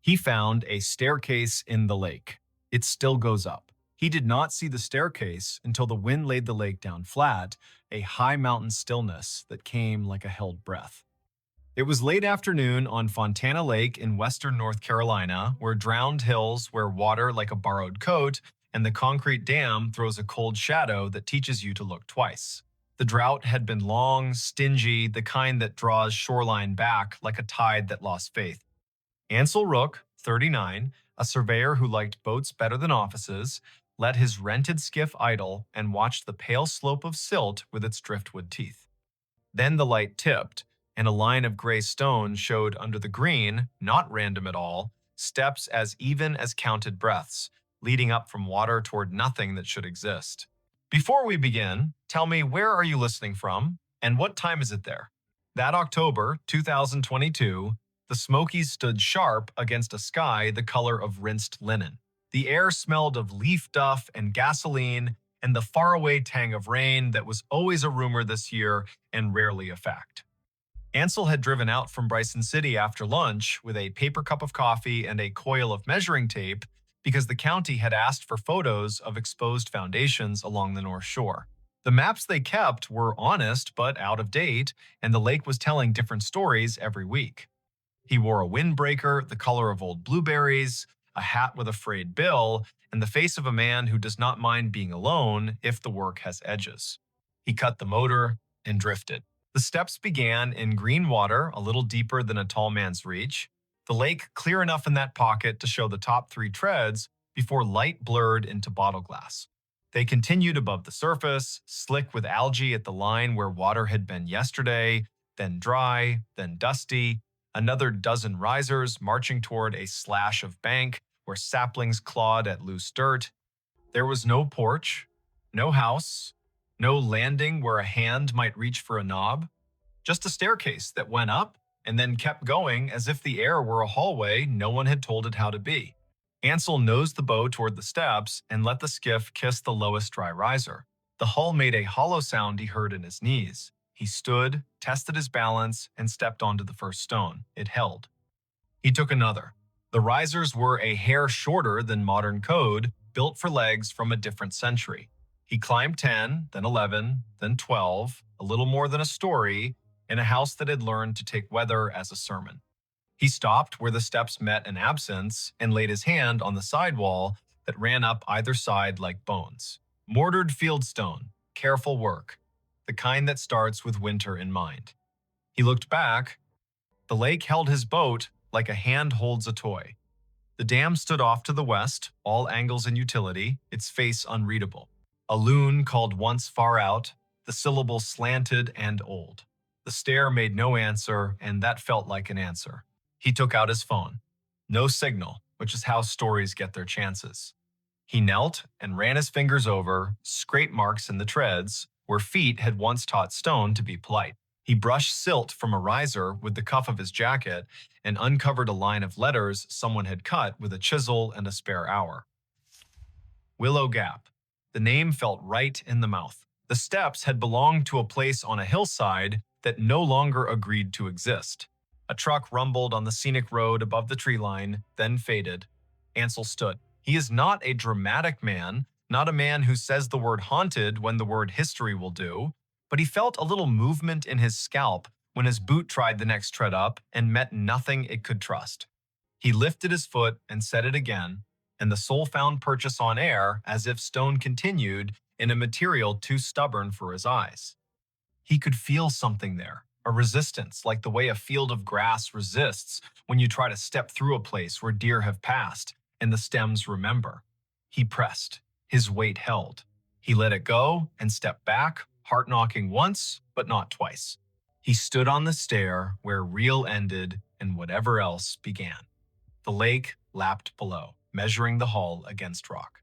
He found a staircase in the lake. It still goes up. He did not see the staircase until the wind laid the lake down flat, a high mountain stillness that came like a held breath. It was late afternoon on Fontana Lake in western North Carolina, where drowned hills wear water like a borrowed coat, and the concrete dam throws a cold shadow that teaches you to look twice. The drought had been long, stingy, the kind that draws shoreline back like a tide that lost faith. Ansel Rook, 39, a surveyor who liked boats better than offices, let his rented skiff idle and watched the pale slope of silt with its driftwood teeth. Then the light tipped, and a line of gray stone showed under the green, not random at all, steps as even as counted breaths, leading up from water toward nothing that should exist. Before we begin, tell me, where are you listening from, and what time is it there? That October, 2022, the Smokies stood sharp against a sky the color of rinsed linen. The air smelled of leaf duff and gasoline and the faraway tang of rain that was always a rumor this year and rarely a fact. Ansel had driven out from Bryson City after lunch with a paper cup of coffee and a coil of measuring tape because the county had asked for photos of exposed foundations along the North Shore. The maps they kept were honest but out of date, and the lake was telling different stories every week. He wore a windbreaker the color of old blueberries, a hat with a frayed bill, and the face of a man who does not mind being alone if the work has edges. He cut the motor and drifted. The steps began in green water, a little deeper than a tall man's reach, the lake clear enough in that pocket to show the top 3 treads before light blurred into bottle glass. They continued above the surface, slick with algae at the line where water had been yesterday, then dry, then dusty, another dozen risers marching toward a slash of bank where saplings clawed at loose dirt. There was no porch, no house, no landing where a hand might reach for a knob, just a staircase that went up and then kept going as if the air were a hallway no one had told it how to be. Ansel nosed the bow toward the steps and let the skiff kiss the lowest dry riser. The hull made a hollow sound he heard in his knees. He stood, tested his balance, and stepped onto the first stone. It held. He took another. The risers were a hair shorter than modern code, built for legs from a different century. He climbed 10, then 11, then 12, a little more than a story, in a house that had learned to take weather as a sermon. He stopped where the steps met an absence and laid his hand on the sidewall that ran up either side like bones. Mortared fieldstone, careful work, the kind that starts with winter in mind. He looked back. The lake held his boat like a hand holds a toy. The dam stood off to the west, all angles and utility, its face unreadable. A loon called once far out, the syllable slanted and old. The stare made no answer, and that felt like an answer. He took out his phone. No signal, which is how stories get their chances. He knelt and ran his fingers over scrape marks in the treads where feet had once taught stone to be polite. He brushed silt from a riser with the cuff of his jacket and uncovered a line of letters someone had cut with a chisel and a spare hour. Willow Gap. The name felt right in the mouth. The steps had belonged to a place on a hillside that no longer agreed to exist. A truck rumbled on the scenic road above the tree line, then faded. Ansel stood. He is not a dramatic man, not a man who says the word haunted when the word history will do, but he felt a little movement in his scalp when his boot tried the next tread up and met nothing it could trust. He lifted his foot and set it again, and the soul found purchase on air as if stone continued in a material too stubborn for his eyes. He could feel something there, a resistance like the way a field of grass resists when you try to step through a place where deer have passed and the stems remember. He pressed. His weight held. He let it go and stepped back, heart knocking once, but not twice. He stood on the stair where real ended and whatever else began. The lake lapped below, measuring the hull against rock.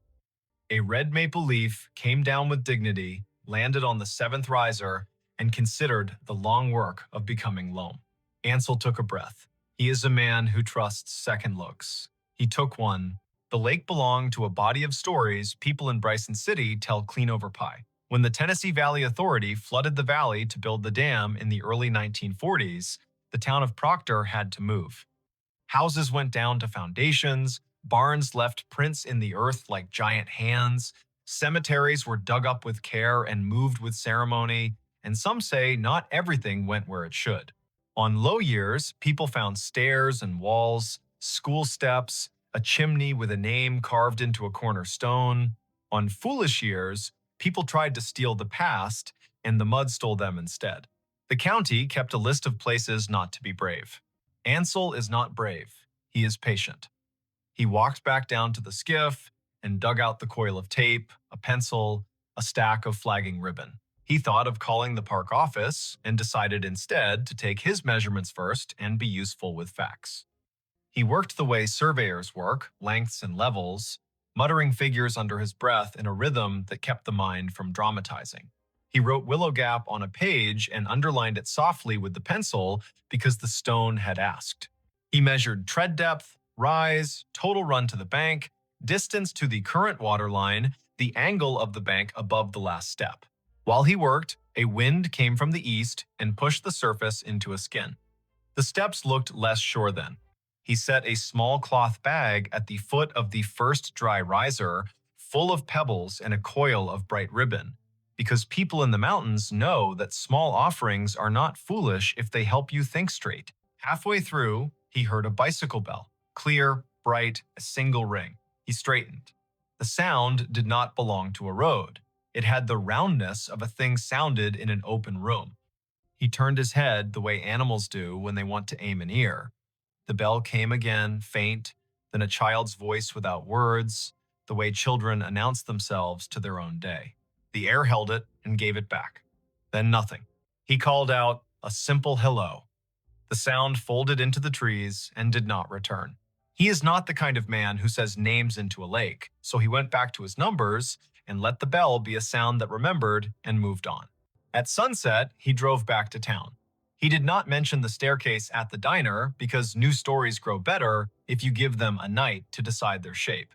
A red maple leaf came down with dignity, landed on the 7th riser, and considered the long work of becoming loam. Ansel took a breath. He is a man who trusts second looks. He took one. The lake belonged to a body of stories people in Bryson City tell clean over pie. When the Tennessee Valley Authority flooded the valley to build the dam in the early 1940s, the town of Proctor had to move. Houses went down to foundations, barns left prints in the earth like giant hands, cemeteries were dug up with care and moved with ceremony, and some say not everything went where it should. On low years, people found stairs and walls, school steps, a chimney with a name carved into a corner stone. On foolish years, people tried to steal the past, and the mud stole them instead. The county kept a list of places not to be brave. Ansel is not brave. He is patient. He walked back down to the skiff and dug out the coil of tape, a pencil, a stack of flagging ribbon. He thought of calling the park office and decided instead to take his measurements first and be useful with facts. He worked the way surveyors work, lengths and levels, muttering figures under his breath in a rhythm that kept the mind from dramatizing. He wrote Willow Gap on a page and underlined it softly with the pencil because the stone had asked. He measured tread depth, rise, total run to the bank, distance to the current water line, the angle of the bank above the last step. While he worked, a wind came from the east and pushed the surface into a skin. The steps looked less sure then. He set a small cloth bag at the foot of the first dry riser, full of pebbles and a coil of bright ribbon, because people in the mountains know that small offerings are not foolish if they help you think straight. Halfway through, he heard a bicycle bell, clear, bright, a single ring. He straightened. The sound did not belong to a road. It had the roundness of a thing sounded in an open room. He turned his head the way animals do when they want to aim an ear. The bell came again, faint, then a child's voice without words, the way children announce themselves to their own day. The air held it and gave it back. Then nothing. He called out a simple hello. The sound folded into the trees and did not return. He is not the kind of man who says names into a lake, so he went back to his numbers and let the bell be a sound that remembered and moved on. At sunset, he drove back to town. He did not mention the staircase at the diner because new stories grow better if you give them a night to decide their shape.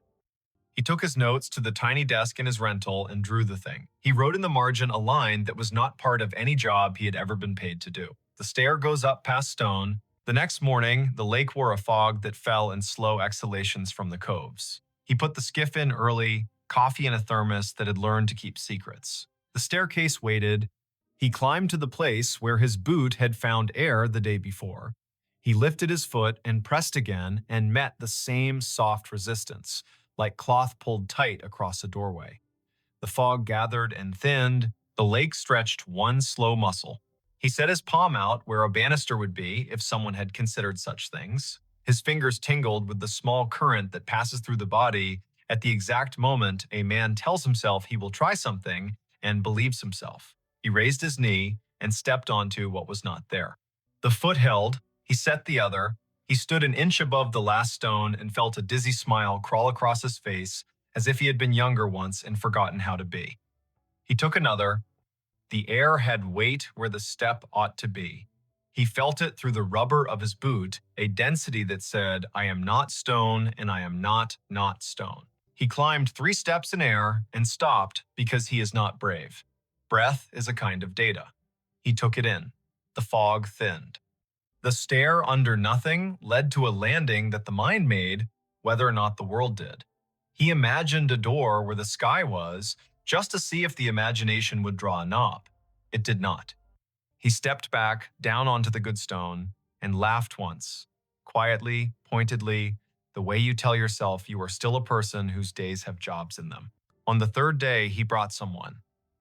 He took his notes to the tiny desk in his rental and drew the thing. He wrote in the margin a line that was not part of any job he had ever been paid to do. The stair goes up past stone. The next morning, the lake wore a fog that fell in slow exhalations from the coves. He put the skiff in early, coffee in a thermos that had learned to keep secrets. The staircase waited. He climbed to the place where his boot had found air the day before. He lifted his foot and pressed again and met the same soft resistance, like cloth pulled tight across a doorway. The fog gathered and thinned. The lake stretched one slow muscle. He set his palm out where a banister would be if someone had considered such things. His fingers tingled with the small current that passes through the body at the exact moment a man tells himself he will try something and believes himself. He raised his knee and stepped onto what was not there. The foot held. He set the other. He stood an inch above the last stone and felt a dizzy smile crawl across his face as if he had been younger once and forgotten how to be. He took another. The air had weight where the step ought to be. He felt it through the rubber of his boot, a density that said, I am not stone and I am not stone. He climbed 3 steps in air and stopped because he is not brave. Breath is a kind of data. He took it in. The fog thinned. The stair under nothing led to a landing that the mind made, whether or not the world did. He imagined a door where the sky was, just to see if the imagination would draw a knob. It did not. He stepped back, down onto the good stone, and laughed once, quietly, pointedly, the way you tell yourself you are still a person whose days have jobs in them. On the 3rd day, he brought someone.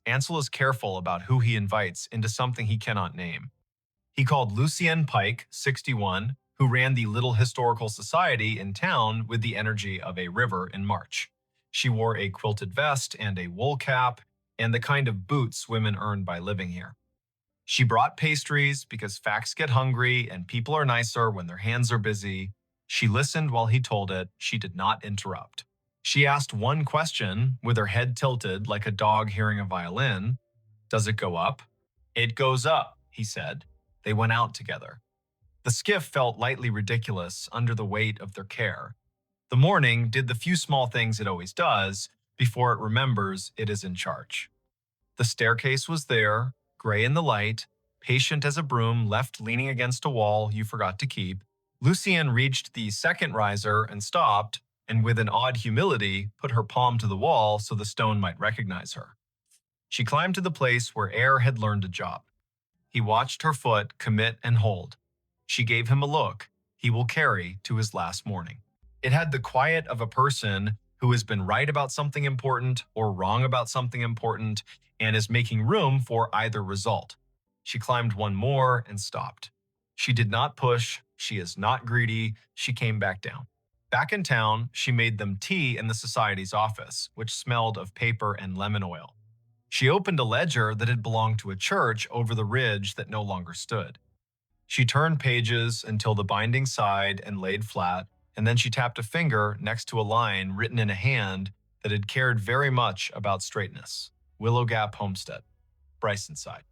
Ansel is careful about who he invites into something he cannot name. He called Lucienne Pike, 61, who ran the little historical society in town with the energy of a river in March. She wore a quilted vest and a wool cap and the kind of boots women earn by living here. She brought pastries because facts get hungry and people are nicer when their hands are busy. She listened while he told it. She did not interrupt. She asked one question with her head tilted like a dog hearing a violin. Does it go up? It goes up, he said. They went out together. The skiff felt lightly ridiculous under the weight of their care. The morning did the few small things it always does before it remembers it is in charge. The staircase was there, gray in the light, patient as a broom left leaning against a wall you forgot to keep. Lucienne reached the second riser and stopped, and with an odd humility, put her palm to the wall so the stone might recognize her. She climbed to the place where Air had learned a job. He watched her foot commit and hold. She gave him a look he will carry to his last morning. It had the quiet of a person who has been right about something important or wrong about something important and is making room for either result. She climbed one more and stopped. She did not push. She is not greedy. She came back down. Back in town, she made them tea in the society's office, which smelled of paper and lemon oil. She opened a ledger that had belonged to a church over the ridge that no longer stood. She turned pages until the binding sighed and laid flat, and then she tapped a finger next to a line written in a hand that had cared very much about straightness. Willow Gap Homestead, Brysonside.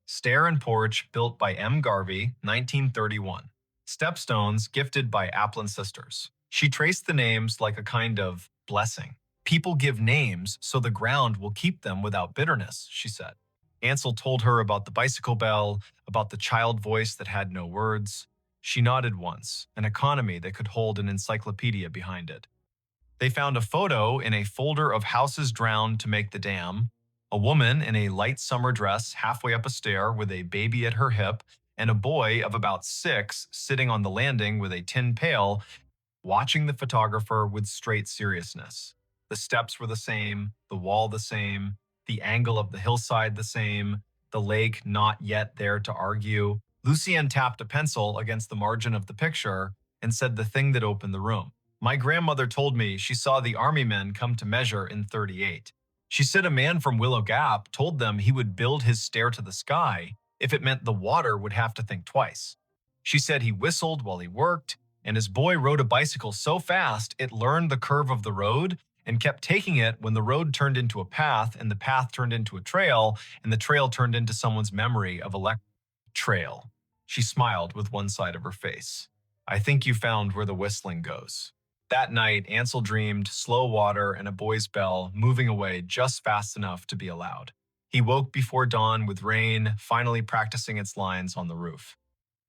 Stair and porch built by M. Garvey, 1931. Stepstones gifted by Applin sisters. She traced the names like a kind of blessing. People give names so the ground will keep them without bitterness, she said. Ansel told her about the bicycle bell, about the child voice that had no words. She nodded once, an economy that could hold an encyclopedia behind it. They found a photo in a folder of houses drowned to make the dam, a woman in a light summer dress halfway up a stair with a baby at her hip, and a boy of about 6 sitting on the landing with a tin pail, watching the photographer with straight seriousness. The steps were the same, the wall the same, the angle of the hillside the same, the lake not yet there to argue. Lucienne tapped a pencil against the margin of the picture and said the thing that opened the room. My grandmother told me she saw the army men come to measure in 38. She said a man from Willow Gap told them he would build his stair to the sky if it meant the water would have to think twice. She said he whistled while he worked, and his boy rode a bicycle so fast it learned the curve of the road and kept taking it when the road turned into a path and the path turned into a trail and the trail turned into someone's memory of a trail. She smiled with one side of her face. I think you found where the whistling goes. That night, Ansel dreamed slow water and a boy's bell moving away just fast enough to be allowed. He woke before dawn with rain, finally practicing its lines on the roof.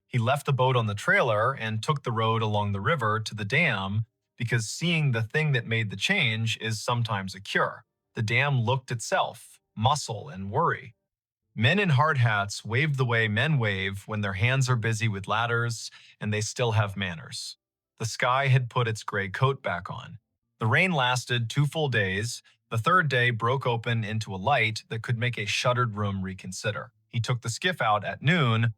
He left the boat on the trailer and took the road along the river to the dam because seeing the thing that made the change is sometimes a cure. The dam looked itself, muscle and worry. Men in hard hats waved the way men wave when their hands are busy with ladders and they still have manners. The sky had put its gray coat back on. The rain lasted 2 full days. The third day broke open into a light that could make a shuttered room reconsider. He took the skiff out at noon.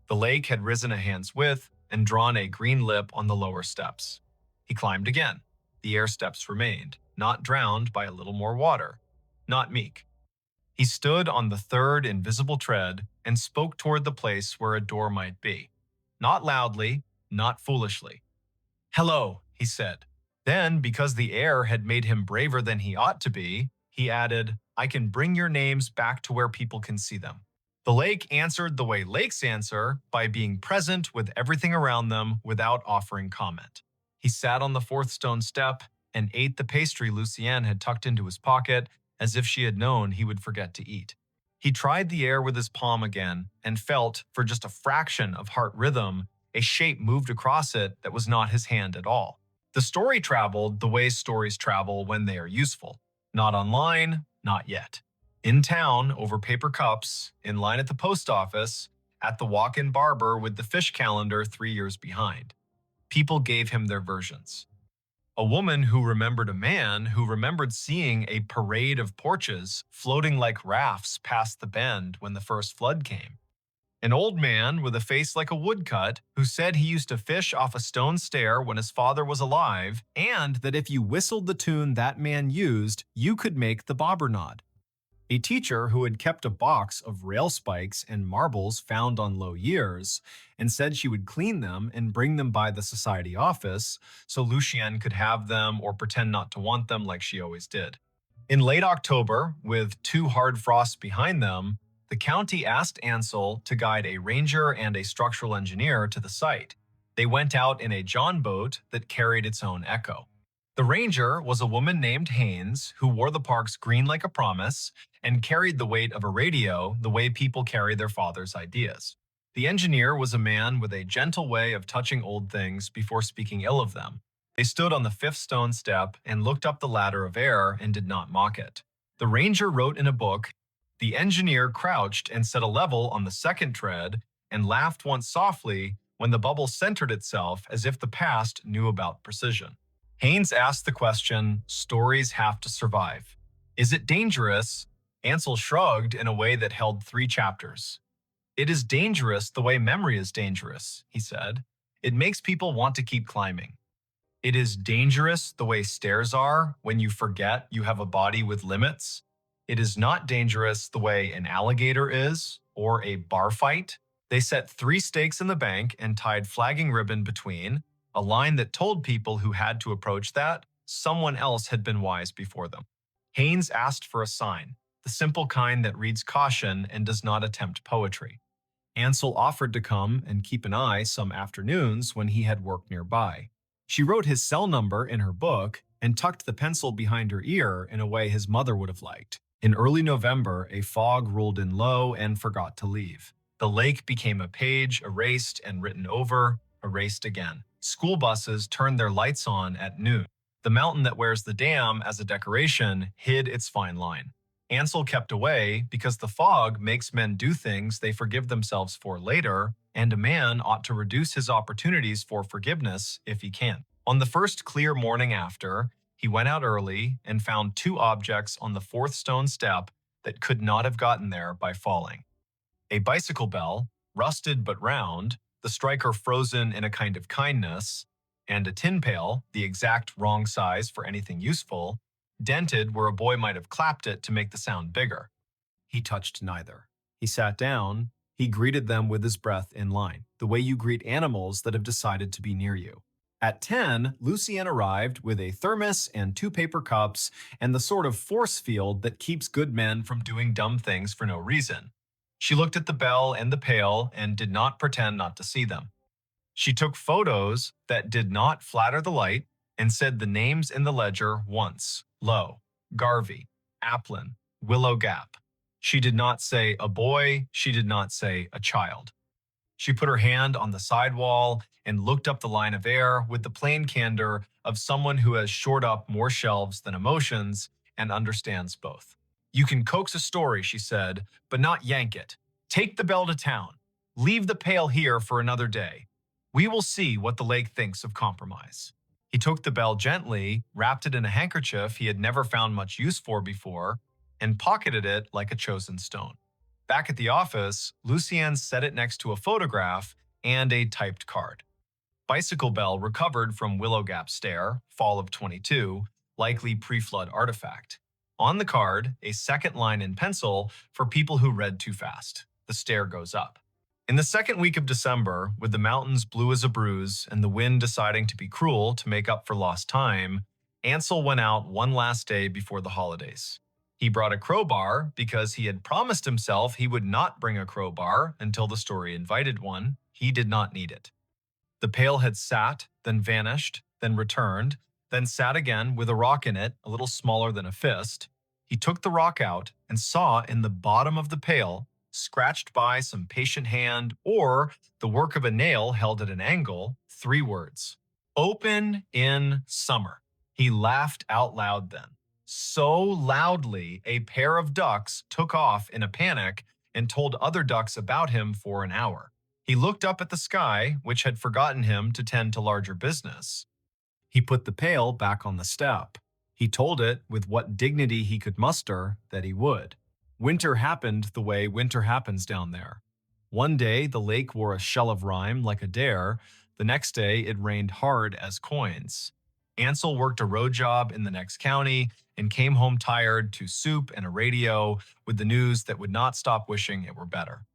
The lake had risen a hand's width and drawn a green lip on the lower steps. He climbed again. The air steps remained, not drowned by a little more water, not meek. He stood on the third invisible tread and spoke toward the place where a door might be. Not loudly, not foolishly. Hello, he said. Then, because the air had made him braver than he ought to be, he added, I can bring your names back to where people can see them. The lake answered the way lakes answer, by being present with everything around them without offering comment. He sat on the 4th stone step and ate the pastry Lucienne had tucked into his pocket as if she had known he would forget to eat. He tried the air with his palm again and felt, for just a fraction of heart rhythm, a shape moved across it that was not his hand at all. The story traveled the way stories travel when they are useful. Not online, not yet. In town, over paper cups, in line at the post office, at the walk-in barber with the fish calendar 3 years behind. People gave him their versions. A woman who remembered a man who remembered seeing a parade of porches floating like rafts past the bend when the first flood came. An old man with a face like a woodcut who said he used to fish off a stone stair when his father was alive, and that if you whistled the tune that man used, you could make the bobber nod. A teacher who had kept a box of rail spikes and marbles found on low years and said she would clean them and bring them by the society office so Lucienne could have them or pretend not to want them like she always did. In late October, with 2 hard frosts behind them, the county asked Ansel to guide a ranger and a structural engineer to the site. They went out in a John boat that carried its own echo. The ranger was a woman named Haynes who wore the park's green like a promise and carried the weight of a radio the way people carry their father's ideas. The engineer was a man with a gentle way of touching old things before speaking ill of them. They stood on the fifth stone step and looked up the ladder of air and did not mock it. The ranger wrote in a book. The engineer crouched and set a level on the second tread and laughed once softly when the bubble centered itself as if the past knew about precision. Haynes asked the question, stories have to survive. Is it dangerous? Ansel shrugged in a way that held 3 chapters. It is dangerous the way memory is dangerous, he said. It makes people want to keep climbing. It is dangerous the way stairs are when you forget you have a body with limits. It is not dangerous the way an alligator is or a bar fight. They set 3 stakes in the bank and tied flagging ribbon between, a line that told people who had to approach that someone else had been wise before them. Haynes asked for a sign, the simple kind that reads caution and does not attempt poetry. Ansel offered to come and keep an eye some afternoons when he had work nearby. She wrote his cell number in her book and tucked the pencil behind her ear in a way his mother would have liked. In early November, a fog rolled in low and forgot to leave. The lake became a page erased and written over, erased again. School buses turned their lights on at noon. The mountain that wears the dam as a decoration hid its fine line. Ansel kept away because the fog makes men do things they forgive themselves for later, and a man ought to reduce his opportunities for forgiveness if he can. On the first clear morning after, he went out early and found 2 objects on the 4th stone step that could not have gotten there by falling. A bicycle bell, rusted but round, the striker frozen in a kind of kindness, and a tin pail, the exact wrong size for anything useful, dented where a boy might have clapped it to make the sound bigger. He touched neither. He sat down. He greeted them with his breath in line, the way you greet animals that have decided to be near you. At 10, Lucienne arrived with a thermos and 2 paper cups and the sort of force field that keeps good men from doing dumb things for no reason. She looked at the bell and the pail and did not pretend not to see them. She took photos that did not flatter the light and said the names in the ledger once. Lowe, Garvey, Applin, Willow Gap. She did not say a boy, she did not say a child. She put her hand on the sidewall and looked up the line of air with the plain candor of someone who has shored up more shelves than emotions and understands both. You can coax a story, she said, but not yank it. Take the bell to town. Leave the pail here for another day. We will see what the lake thinks of compromise. He took the bell gently, wrapped it in a handkerchief he had never found much use for before, and pocketed it like a chosen stone. Back at the office, Lucienne set it next to a photograph and a typed card. Bicycle bell recovered from Willow Gap Stair, fall of 22, likely pre-flood artifact. On the card, a second line in pencil for people who read too fast. The stair goes up. In the second week of December, with the mountains blue as a bruise and the wind deciding to be cruel to make up for lost time, Ansel went out one last day before the holidays. He brought a crowbar because he had promised himself he would not bring a crowbar until the story invited one. He did not need it. The pail had sat, then vanished, then returned, then sat again with a rock in it a little smaller than a fist. He took the rock out and saw in the bottom of the pail, scratched by some patient hand or the work of a nail held at an angle, 3 words. Open in summer. He laughed out loud then. So loudly, a pair of ducks took off in a panic and told other ducks about him for an hour. He looked up at the sky, which had forgotten him to tend to larger business. He put the pail back on the step. He told it, with what dignity he could muster, that he would. Winter happened the way winter happens down there. One day, the lake wore a shell of rime like a dare. The next day, it rained hard as coins. Ansel worked a road job in the next county and came home tired to soup and a radio with the news that would not stop wishing it were better.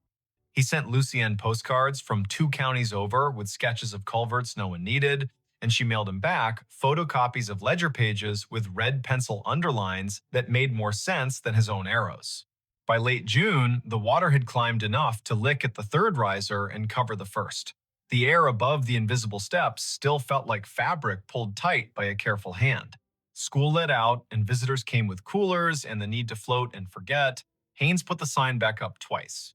He sent Lucienne postcards from 2 counties over with sketches of culverts no one needed, and she mailed him back photocopies of ledger pages with red pencil underlines that made more sense than his own arrows. By late June, the water had climbed enough to lick at the 3rd riser and cover the 1st. The air above the invisible steps still felt like fabric pulled tight by a careful hand. School let out, and visitors came with coolers and the need to float and forget. Haynes put the sign back up twice.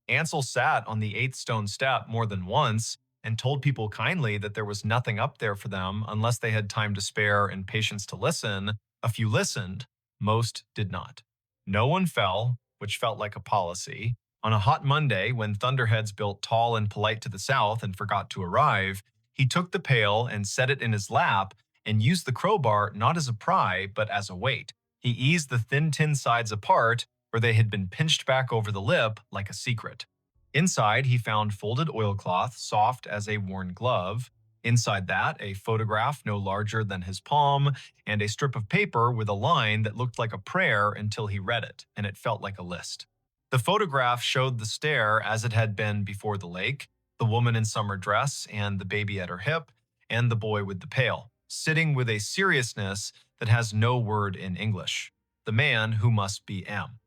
Ansel sat on the eighth stone step more than once and told people kindly that there was nothing up there for them unless they had time to spare and patience to listen. A few listened, most did not. No one fell, which felt like a policy. On a hot Monday, when thunderheads built tall and polite to the south and forgot to arrive, he took the pail and set it in his lap and used the crowbar not as a pry, but as a weight. He eased the thin tin sides apart where they had been pinched back over the lip like a secret. Inside, he found folded oilcloth, soft as a worn glove. Inside that, a photograph no larger than his palm, and a strip of paper with a line that looked like a prayer until he read it, and it felt like a list. The photograph showed the stair as it had been before the lake, the woman in summer dress and the baby at her hip, and the boy with the pail, sitting with a seriousness that has no word in English. The man who must be M.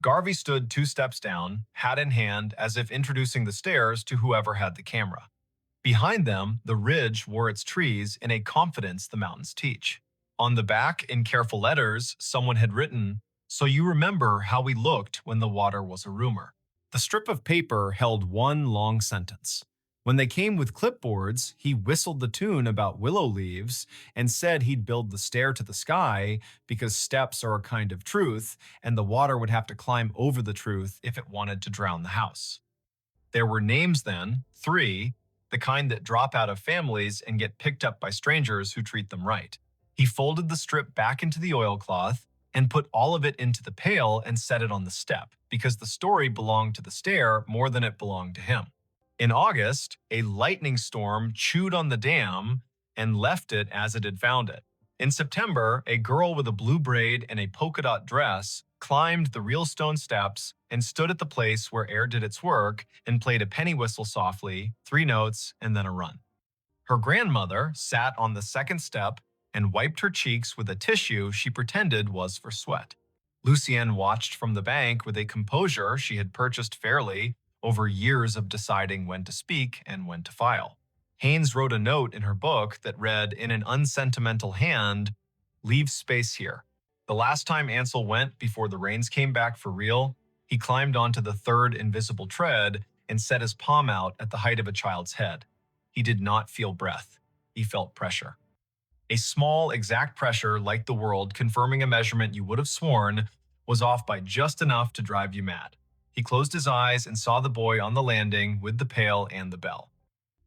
Garvey stood 2 steps down, hat in hand, as if introducing the stairs to whoever had the camera. Behind them, the ridge wore its trees in a confidence the mountains teach. On the back, in careful letters, someone had written, "So you remember how we looked when the water was a rumor." The strip of paper held one long sentence. When they came with clipboards, he whistled the tune about willow leaves and said he'd build the stair to the sky because steps are a kind of truth and the water would have to climb over the truth if it wanted to drown the house. There were names then, 3, the kind that drop out of families and get picked up by strangers who treat them right. He folded the strip back into the oilcloth and put all of it into the pail and set it on the step because the story belonged to the stair more than it belonged to him. In August, a lightning storm chewed on the dam and left it as it had found it. In September, a girl with a blue braid and a polka dot dress climbed the real stone steps and stood at the place where air did its work and played a penny whistle softly, 3 notes, and then a run. Her grandmother sat on the second step and wiped her cheeks with a tissue she pretended was for sweat. Lucienne watched from the bank with a composure she had purchased fairly over years of deciding when to speak and when to file. Haynes wrote a note in her book that read in an unsentimental hand, "Leave space here." The last time Ansel went before the rains came back for real, he climbed onto the 3rd invisible tread and set his palm out at the height of a child's head. He did not feel breath. He felt pressure. A small, exact pressure like the world confirming a measurement you would have sworn was off by just enough to drive you mad. He closed his eyes and saw the boy on the landing with the pail and the bell.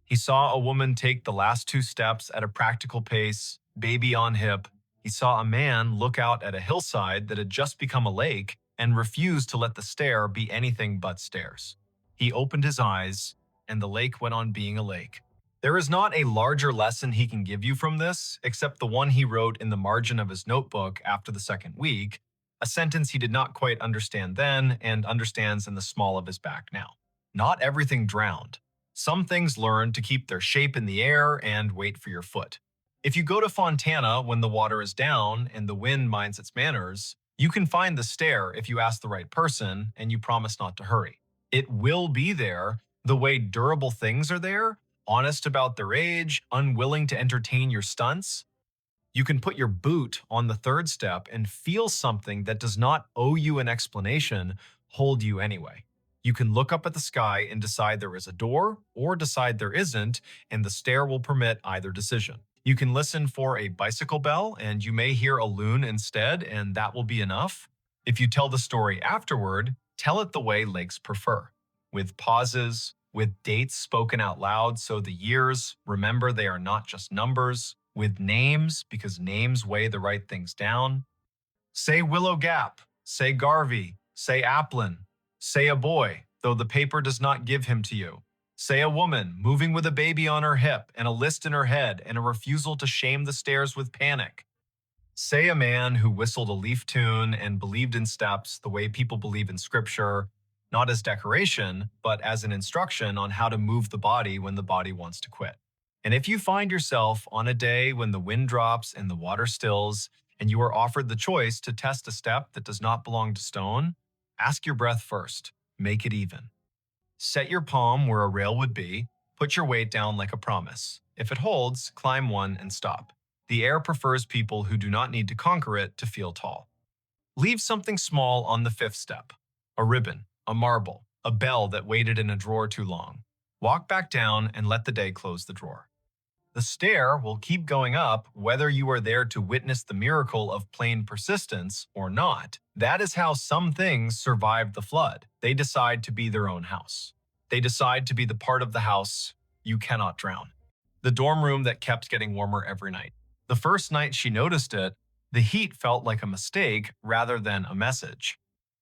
He saw a woman take the last 2 steps at a practical pace, baby on hip. He saw a man look out at a hillside that had just become a lake and refuse to let the stair be anything but stairs. He opened his eyes, and the lake went on being a lake. There is not a larger lesson he can give you from this, except the one he wrote in the margin of his notebook after the 2nd week, a sentence he did not quite understand then and understands in the small of his back now. Not everything drowned. Some things learn to keep their shape in the air and wait for your foot. If you go to Fontana when the water is down and the wind minds its manners, you can find the stair if you ask the right person and you promise not to hurry. It will be there the way durable things are there, honest about their age, unwilling to entertain your stunts. You can put your boot on the 3rd step and feel something that does not owe you an explanation hold you anyway. You can look up at the sky and decide there is a door or decide there isn't, and the stair will permit either decision. You can listen for a bicycle bell and you may hear a loon instead, and that will be enough. If you tell the story afterward, tell it the way lakes prefer, with pauses, with dates spoken out loud so the years remember they are not just numbers, with names because names weigh the right things down. Say Willow Gap, say Garvey, say Applin, say a boy, though the paper does not give him to you. Say a woman moving with a baby on her hip and a list in her head and a refusal to shame the stairs with panic. Say a man who whistled a leaf tune and believed in steps the way people believe in scripture, not as decoration, but as an instruction on how to move the body when the body wants to quit. And if you find yourself on a day when the wind drops and the water stills, and you are offered the choice to test a step that does not belong to stone, ask your breath first. Make it even. Set your palm where a rail would be. Put your weight down like a promise. If it holds, climb one and stop. The air prefers people who do not need to conquer it to feel tall. Leave something small on the 5th step. A ribbon, a marble, A bell that waited in a drawer too long. Walk back down and let the day close the drawer. The stair will keep going up whether you are there to witness the miracle of plain persistence or not. That is how some things survive the flood. They decide to be their own house. They decide to be the part of the house you cannot drown. The dorm room that kept getting warmer every night. The first night she noticed it, the heat felt like a mistake rather than a message.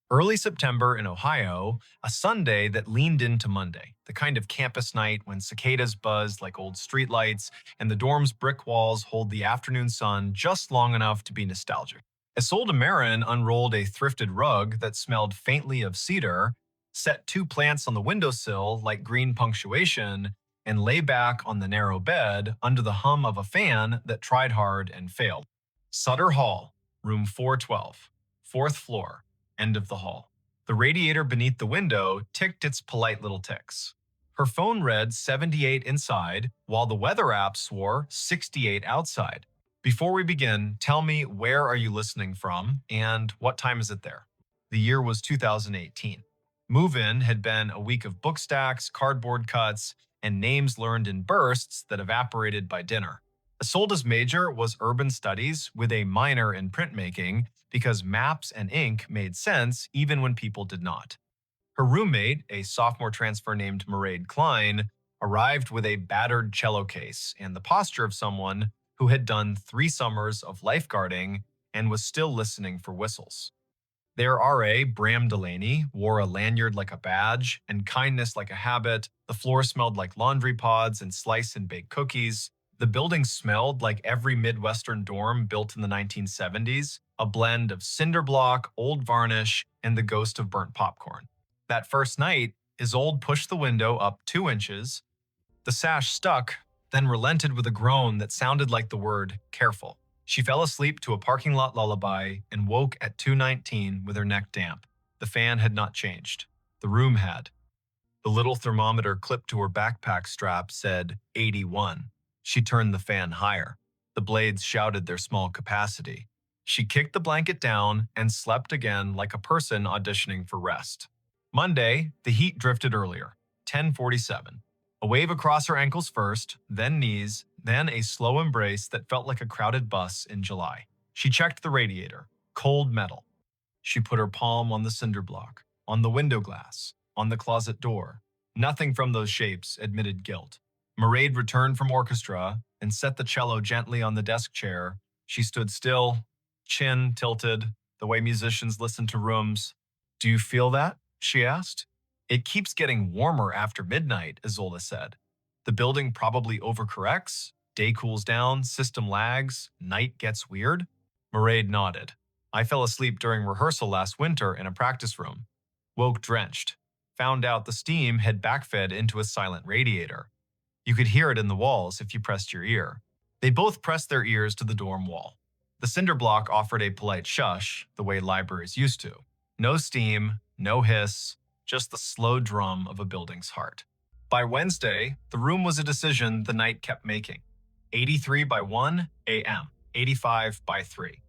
Early September in Ohio, a Sunday that leaned into Monday, the kind of campus night when cicadas buzz like old streetlights and the dorm's brick walls hold the afternoon sun just long enough to be nostalgic. Isolde Marin unrolled a thrifted rug that smelled faintly of cedar, set two plants on the windowsill like green punctuation, and lay back on the narrow bed under the hum of a fan that tried hard and failed. Sutter Hall, room 412, fourth floor. End of the hall. The radiator beneath the window ticked its polite little ticks. Her phone read 78 inside, while the weather app swore 68 outside. Before we begin, tell me where are you listening from and what time is it there? The year was 2018. Move-in had been a week of book stacks, cardboard cuts, and names learned in bursts that evaporated by dinner. Isolde's major was urban studies with a minor in printmaking because maps and ink made sense even when people did not. Her roommate, a sophomore transfer named Mairead Klein, arrived with a battered cello case and the posture of someone who had done 3 summers of lifeguarding and was still listening for whistles. Their RA, Bram Delaney, wore a lanyard like a badge and kindness like a habit. The floor smelled like laundry pods and slice and bake cookies. The building smelled like every Midwestern dorm built in the 1970s, a blend of cinder block, old varnish, and the ghost of burnt popcorn. That first night, Isolde pushed the window up 2 inches. The sash stuck, then relented with a groan that sounded like the word careful. She fell asleep to a parking lot lullaby and woke at 2:19 with her neck damp. The fan had not changed. The room had. The little thermometer clipped to her backpack strap said 81. She turned the fan higher. The blades shouted their small capacity. She kicked the blanket down and slept again like a person auditioning for rest. Monday, the heat drifted earlier, 10:47. A wave across her ankles first, then knees, then a slow embrace that felt like a crowded bus in July. She checked the radiator. Cold metal. She put her palm on the cinder block, on the window glass, on the closet door. Nothing from those shapes admitted guilt. Mairead returned from orchestra and set the cello gently on the desk chair. She stood still, chin tilted, the way musicians listen to rooms. "Do you feel that?" she asked. "It keeps getting warmer after midnight," Isolde said. "The building probably overcorrects, day cools down, system lags, night gets weird." Mairead nodded. "I fell asleep during rehearsal last winter in a practice room. Woke drenched. Found out the steam had backfed into a silent radiator. You could hear it in the walls if you pressed your ear." They both pressed their ears to the dorm wall. The cinder block offered a polite shush, the way libraries used to. No steam, no hiss, just the slow drum of a building's heart. By Wednesday, the room was a decision the night kept making. 83 by 1 a.m., 85 by 3.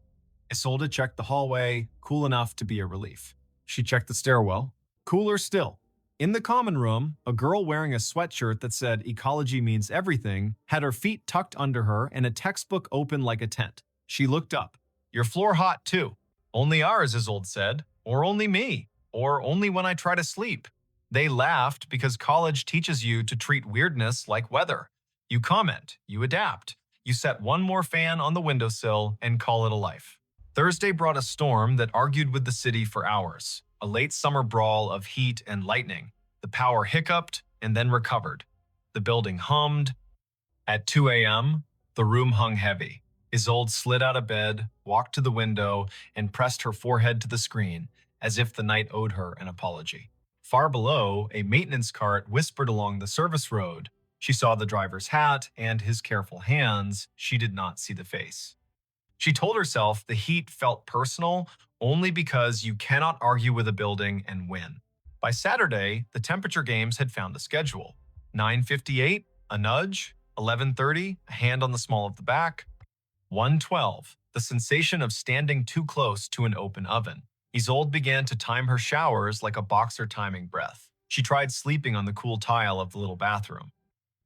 Isolde checked the hallway, cool enough to be a relief. She checked the stairwell, cooler still. In the common room, a girl wearing a sweatshirt that said "Ecology means everything" had her feet tucked under her and a textbook open like a tent. She looked up. "Your floor hot, too." "Only ours," Isolde said. "Or only me. Or only when I try to sleep." They laughed because college teaches you to treat weirdness like weather. You comment, you adapt, you set one more fan on the windowsill and call it a life. Thursday brought a storm that argued with the city for hours. A late summer brawl of heat and lightning. The power hiccuped and then recovered. The building hummed. At 2 a.m., the room hung heavy. Isolde slid out of bed, walked to the window, and pressed her forehead to the screen, as if the night owed her an apology. Far below, a maintenance cart whispered along the service road. She saw the driver's hat and his careful hands. She did not see the face. She told herself the heat felt personal only because you cannot argue with a building and win. By Saturday, the temperature games had found a schedule. 9:58, a nudge. 11:30, a hand on the small of the back. 1:12, the sensation of standing too close to an open oven. Isolde began to time her showers like a boxer timing breath. She tried sleeping on the cool tile of the little bathroom.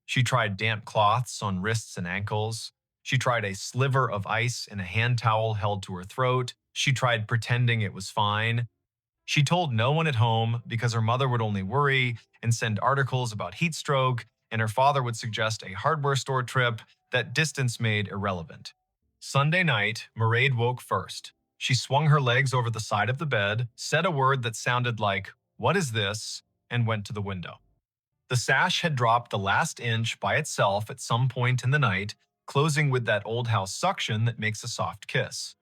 She tried damp cloths on wrists and ankles. She tried a sliver of ice in a hand towel held to her throat. She tried pretending it was fine. She told no one at home because her mother would only worry and send articles about heat stroke, and her father would suggest a hardware store trip that distance made irrelevant. Sunday night, Mairead woke first. She swung her legs over the side of the bed, said a word that sounded like, "What is this?" and went to the window. The sash had dropped the last inch by itself at some point in the night, closing with that old house suction that makes a soft kiss.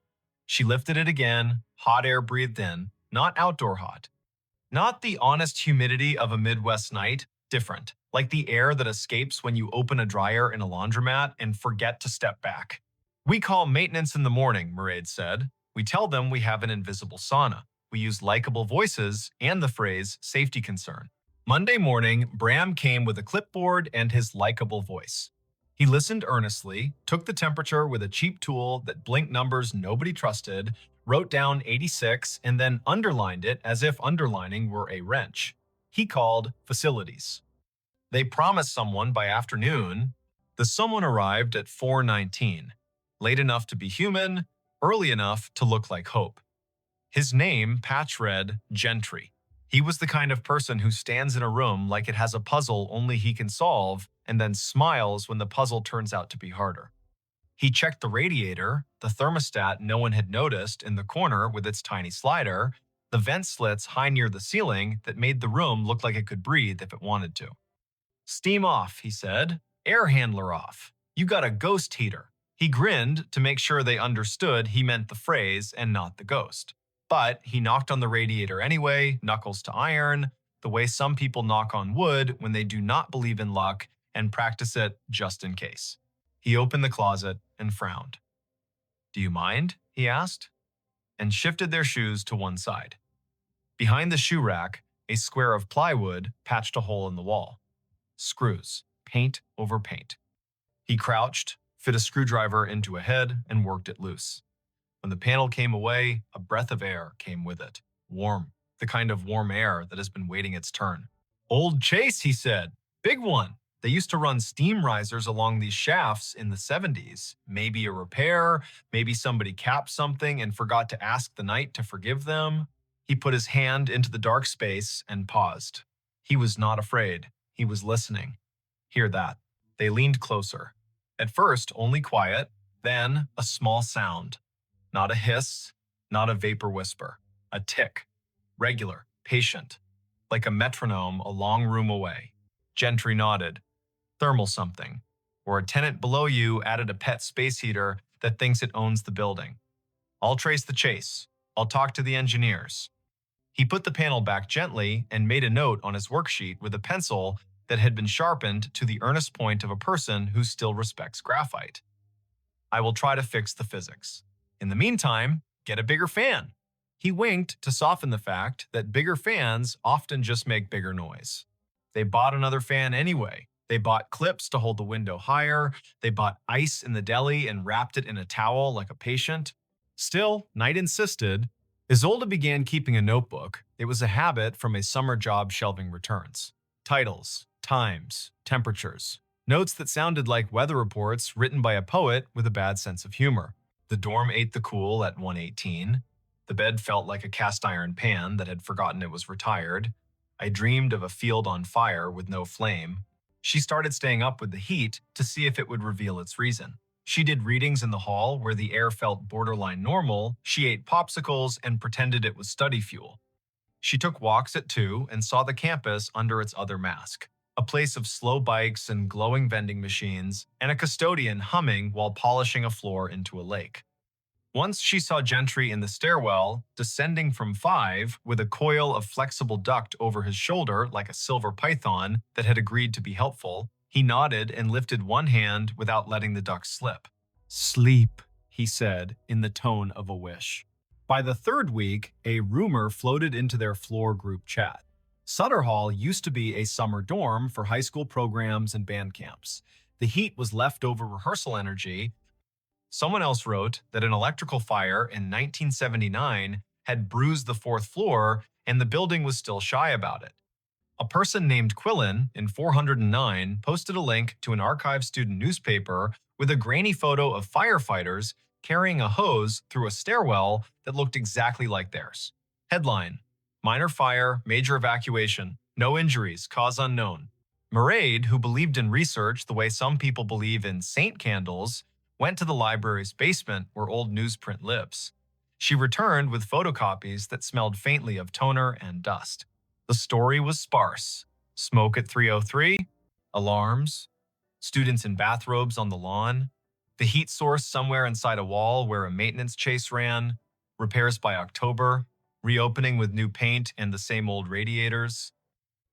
She lifted it again, hot air breathed in, not outdoor hot. Not the honest humidity of a Midwest night, different, like the air that escapes when you open a dryer in a laundromat and forget to step back. "We call maintenance in the morning," Mairead said. "We tell them we have an invisible sauna. We use likable voices and the phrase safety concern." Monday morning, Bram came with a clipboard and his likable voice. He listened earnestly, took the temperature with a cheap tool that blinked numbers nobody trusted, wrote down 86, and then underlined it as if underlining were a wrench. He called facilities. They promised someone by afternoon. The someone arrived at 4:19, late enough to be human, early enough to look like hope. His name patch read Gentry. He was the kind of person who stands in a room like it has a puzzle only he can solve and then smiles when the puzzle turns out to be harder. He checked the radiator, the thermostat no one had noticed in the corner with its tiny slider, the vent slits high near the ceiling that made the room look like it could breathe if it wanted to. "Steam off," he said. "Air handler off. You got a ghost heater." He grinned to make sure they understood he meant the phrase and not the ghost. But he knocked on the radiator anyway, knuckles to iron, the way some people knock on wood when they do not believe in luck and practice it just in case. He opened the closet and frowned. "Do you mind?" he asked, and shifted their shoes to one side. Behind the shoe rack, a square of plywood patched a hole in the wall. Screws, paint over paint. He crouched, fit a screwdriver into a head, and worked it loose. When the panel came away, a breath of air came with it. Warm, the kind of warm air that has been waiting its turn. "Old Chase," he said. "Big one. They used to run steam risers along these shafts in the 70s. Maybe a repair, maybe somebody capped something and forgot to ask the night to forgive them." He put his hand into the dark space and paused. He was not afraid. He was listening. Hear that. They leaned closer. At first, only quiet, then a small sound. Not a hiss, not a vapor whisper. A tick. Regular, patient. Like a metronome a long room away. Gentry nodded. "Thermal something." Or a tenant below you added a pet space heater that thinks it owns the building. "I'll trace the chase. I'll talk to the engineers." He put the panel back gently and made a note on his worksheet with a pencil that had been sharpened to the earnest point of a person who still respects graphite. "I will try to fix the physics. In the meantime, get a bigger fan." He winked to soften the fact that bigger fans often just make bigger noise. They bought another fan anyway. They bought clips to hold the window higher. They bought ice in the deli and wrapped it in a towel like a patient. Still, Knight insisted. Isolde began keeping a notebook. It was a habit from a summer job shelving returns. Titles, times, temperatures. Notes that sounded like weather reports written by a poet with a bad sense of humor. The dorm ate the cool at 1:18. The bed felt like a cast iron pan that had forgotten it was retired. I dreamed of a field on fire with no flame. She started staying up with the heat to see if it would reveal its reason. She did readings in the hall where the air felt borderline normal. She ate popsicles and pretended it was study fuel. She took walks at 2 and saw the campus under its other mask. A place of slow bikes and glowing vending machines, and a custodian humming while polishing a floor into a lake. Once she saw Gentry in the stairwell, descending from 5 with a coil of flexible duct over his shoulder like a silver python that had agreed to be helpful. He nodded and lifted one hand without letting the duct slip. "Sleep," he said in the tone of a wish. By the 3rd week, a rumor floated into their floor group chat. Sutter Hall used to be a summer dorm for high school programs and band camps. The heat was leftover rehearsal energy. Someone else wrote that an electrical fire in 1979 had bruised the 4th floor and the building was still shy about it. A person named Quillen in 409 posted a link to an archived student newspaper with a grainy photo of firefighters carrying a hose through a stairwell that looked exactly like theirs. Headline: Minor fire, major evacuation, no injuries, cause unknown. Mairead, who believed in research the way some people believe in saint candles, went to the library's basement where old newsprint lives. She returned with photocopies that smelled faintly of toner and dust. The story was sparse. Smoke at 3:03, alarms, students in bathrobes on the lawn, the heat source somewhere inside a wall where a maintenance chase ran, repairs by October, reopening with new paint and the same old radiators.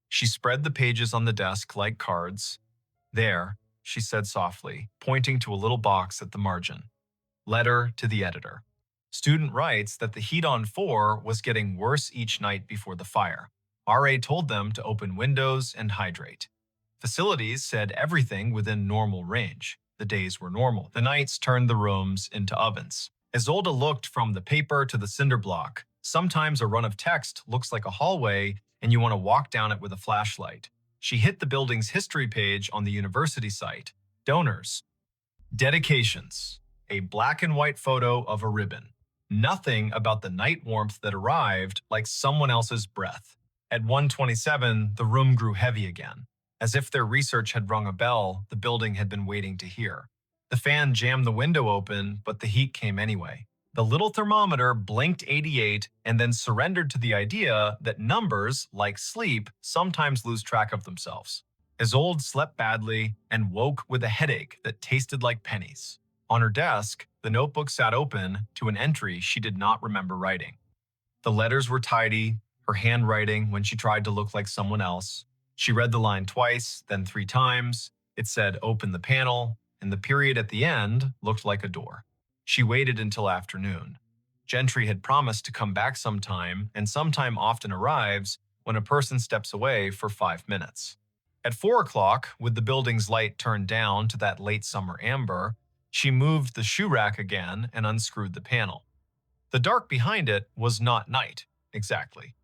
She spread the pages on the desk like cards. There, she said softly, pointing to a little box at the margin. Letter to the editor. Student writes that the heat on 4 was getting worse each night before the fire. RA told them to open windows and hydrate. Facilities said everything within normal range. The days were normal. The nights turned the rooms into ovens. Isolde looked from the paper to the cinder block. Sometimes a run of text looks like a hallway and you want to walk down it with a flashlight. She hit the building's history page on the university site. Donors. Dedications. A black and white photo of a ribbon. Nothing about the night warmth that arrived like someone else's breath. At 1:27, the room grew heavy again. As if their research had rung a bell the building had been waiting to hear. The fan jammed the window open, but the heat came anyway. The little thermometer blinked 88 and then surrendered to the idea that numbers, like sleep, sometimes lose track of themselves. Isolde slept badly and woke with a headache that tasted like pennies. On her desk, the notebook sat open to an entry she did not remember writing. The letters were tidy, her handwriting when she tried to look like someone else. She read the line twice, then 3 times. It said, "Open the panel," and the period at the end looked like a door. She waited until afternoon. Gentry had promised to come back sometime, and sometime often arrives when a person steps away for 5 minutes. At 4 o'clock, with the building's light turned down to that late summer amber, she moved the shoe rack again and unscrewed the panel. The dark behind it was not night, exactly.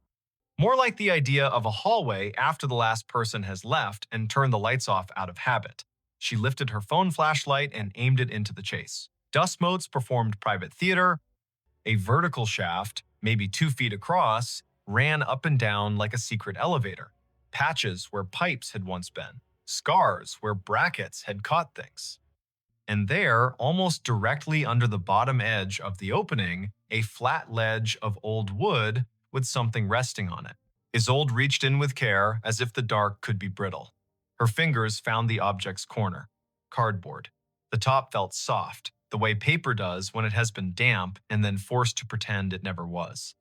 More like the idea of a hallway after the last person has left and turned the lights off out of habit. She lifted her phone flashlight and aimed it into the chase. Dust motes performed private theater. A vertical shaft, maybe 2 feet across, ran up and down like a secret elevator. Patches where pipes had once been. Scars where brackets had caught things. And there, almost directly under the bottom edge of the opening, a flat ledge of old wood with something resting on it. Isolde reached in with care as if the dark could be brittle. Her fingers found the object's corner. Cardboard. The top felt soft, the way paper does when it has been damp and then forced to pretend it never was.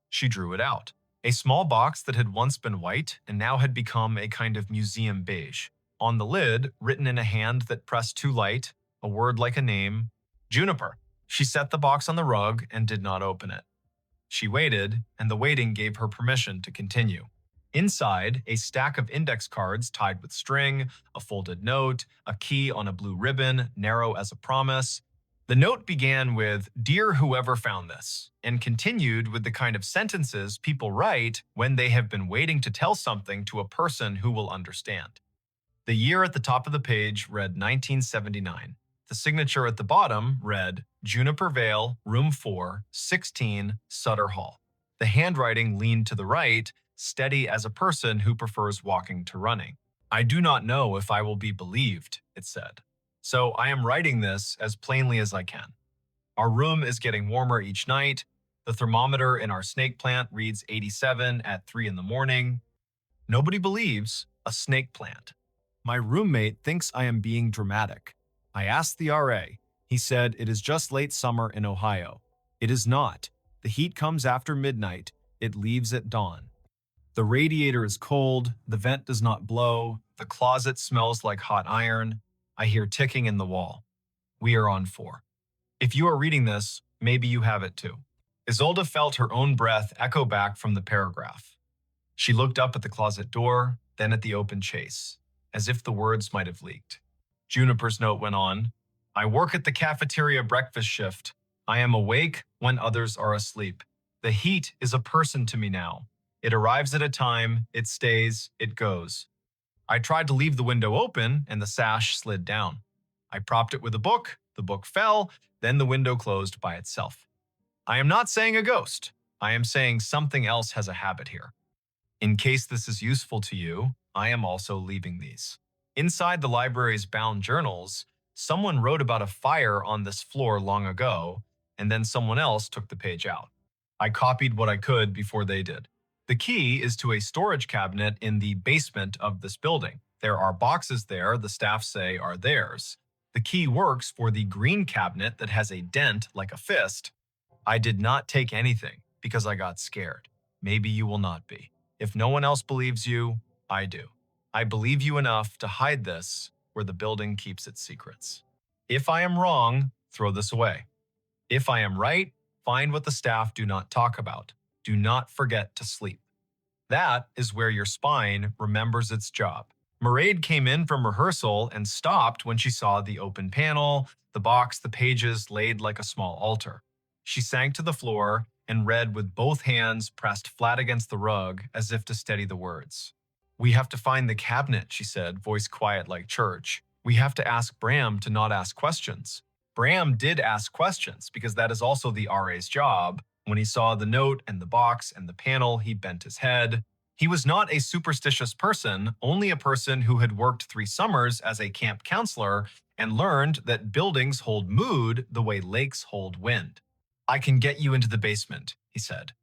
She drew it out. A small box that had once been white and now had become a kind of museum beige. On the lid, written in a hand that pressed too light, a word like a name, Juniper. She set the box on the rug and did not open it. She waited, and the waiting gave her permission to continue. Inside, a stack of index cards tied with string, a folded note, a key on a blue ribbon, narrow as a promise. The note began with, "Dear whoever found this," and continued with the kind of sentences people write when they have been waiting to tell something to a person who will understand. The year at the top of the page read 1979. The signature at the bottom read, Juniper Vale, Room 4, 16, Sutter Hall. The handwriting leaned to the right, steady as a person who prefers walking to running. "I do not know if I will be believed," it said. "So I am writing this as plainly as I can. Our room is getting warmer each night. The thermometer in our snake plant reads 87 at 3 in the morning. Nobody believes a snake plant. My roommate thinks I am being dramatic. I asked the RA. He said it is just late summer in Ohio. It is not. The heat comes after midnight. It leaves at dawn. The radiator is cold. The vent does not blow. The closet smells like hot iron. I hear ticking in the wall. We are on 4. If you are reading this, maybe you have it too." Isolde felt her own breath echo back from the paragraph. She looked up at the closet door, then at the open chase, as if the words might have leaked. Juniper's note went on, "I work at the cafeteria breakfast shift. I am awake when others are asleep. The heat is a person to me now. It arrives at a time, it stays, it goes. I tried to leave the window open, and the sash slid down. I propped it with a book, the book fell, then the window closed by itself. I am not saying a ghost. I am saying something else has a habit here. In case this is useful to you, I am also leaving these. Inside the library's bound journals, someone wrote about a fire on this floor long ago, and then someone else took the page out. I copied what I could before they did. The key is to a storage cabinet in the basement of this building. There are boxes there the staff say are theirs. The key works for the green cabinet that has a dent like a fist. I did not take anything because I got scared. Maybe you will not be. If no one else believes you, I do. I believe you enough to hide this where the building keeps its secrets. If I am wrong, throw this away. If I am right, find what the staff do not talk about. Do not forget to sleep. That is where your spine remembers its job. Mairead came in from rehearsal and stopped when she saw the open panel, the box, the pages laid like a small altar. She sank to the floor and read with both hands pressed flat against the rug as if to steady the words. "We have to find the cabinet," she said, voice quiet like church. "We have to ask Bram to not ask questions." Bram did ask questions because that is also the RA's job. When he saw the note and the box and the panel, he bent his head. He was not a superstitious person, only a person who had worked 3 summers as a camp counselor and learned that buildings hold mood the way lakes hold wind. "I can get you into the basement," he said.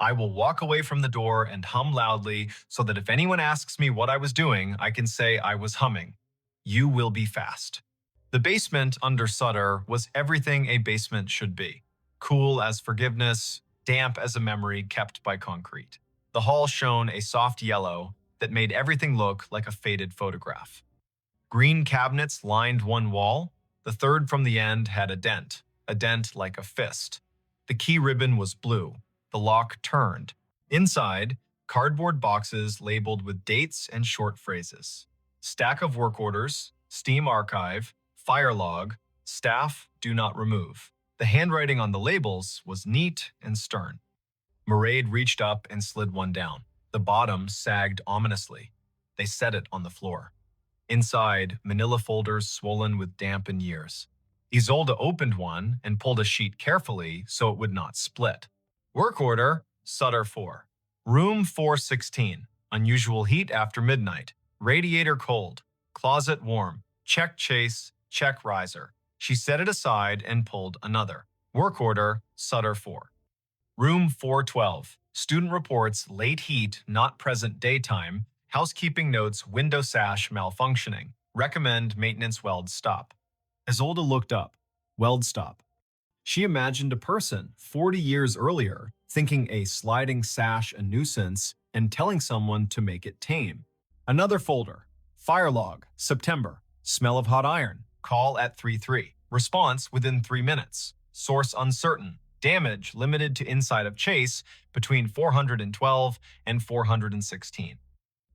"I will walk away from the door and hum loudly so that if anyone asks me what I was doing, I can say I was humming. You will be fast." The basement under Sutter was everything a basement should be. Cool as forgiveness, damp as a memory kept by concrete. The hall shone a soft yellow that made everything look like a faded photograph. Green cabinets lined one wall. The third from the end had a dent like a fist. The key ribbon was blue. The lock turned. Inside, cardboard boxes labeled with dates and short phrases. Stack of work orders, Steam archive, fire log, staff do not remove. The handwriting on the labels was neat and stern. Mairead reached up and slid one down. The bottom sagged ominously. They set it on the floor. Inside, manila folders swollen with damp and years. Isolde opened one and pulled a sheet carefully so it would not split. Work order, Sutter 4. Room 416. Unusual heat after midnight. Radiator cold. Closet warm. Check chase, check riser. She set it aside and pulled another. Work order, Sutter 4. Room 412. Student reports late heat, not present daytime. Housekeeping notes window sash malfunctioning. Recommend maintenance weld stop. Isolde looked up. Weld stop. She imagined a person 40 years earlier thinking a sliding sash a nuisance and telling someone to make it tame. Another folder. Fire log, September. Smell of hot iron. Call at 3-3. Response within 3 minutes. Source uncertain. Damage limited to inside of chase between 412 and 416.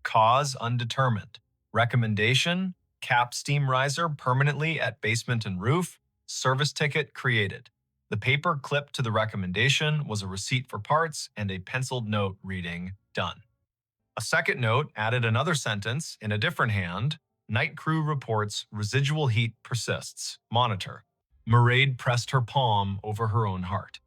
Cause undetermined. Recommendation: cap steam riser permanently at basement and roof. Service ticket created. The paper clipped to the recommendation was a receipt for parts and a penciled note reading, "Done." A second note added another sentence in a different hand. Night crew reports residual heat persists. Monitor. Mairead pressed her palm over her own heart.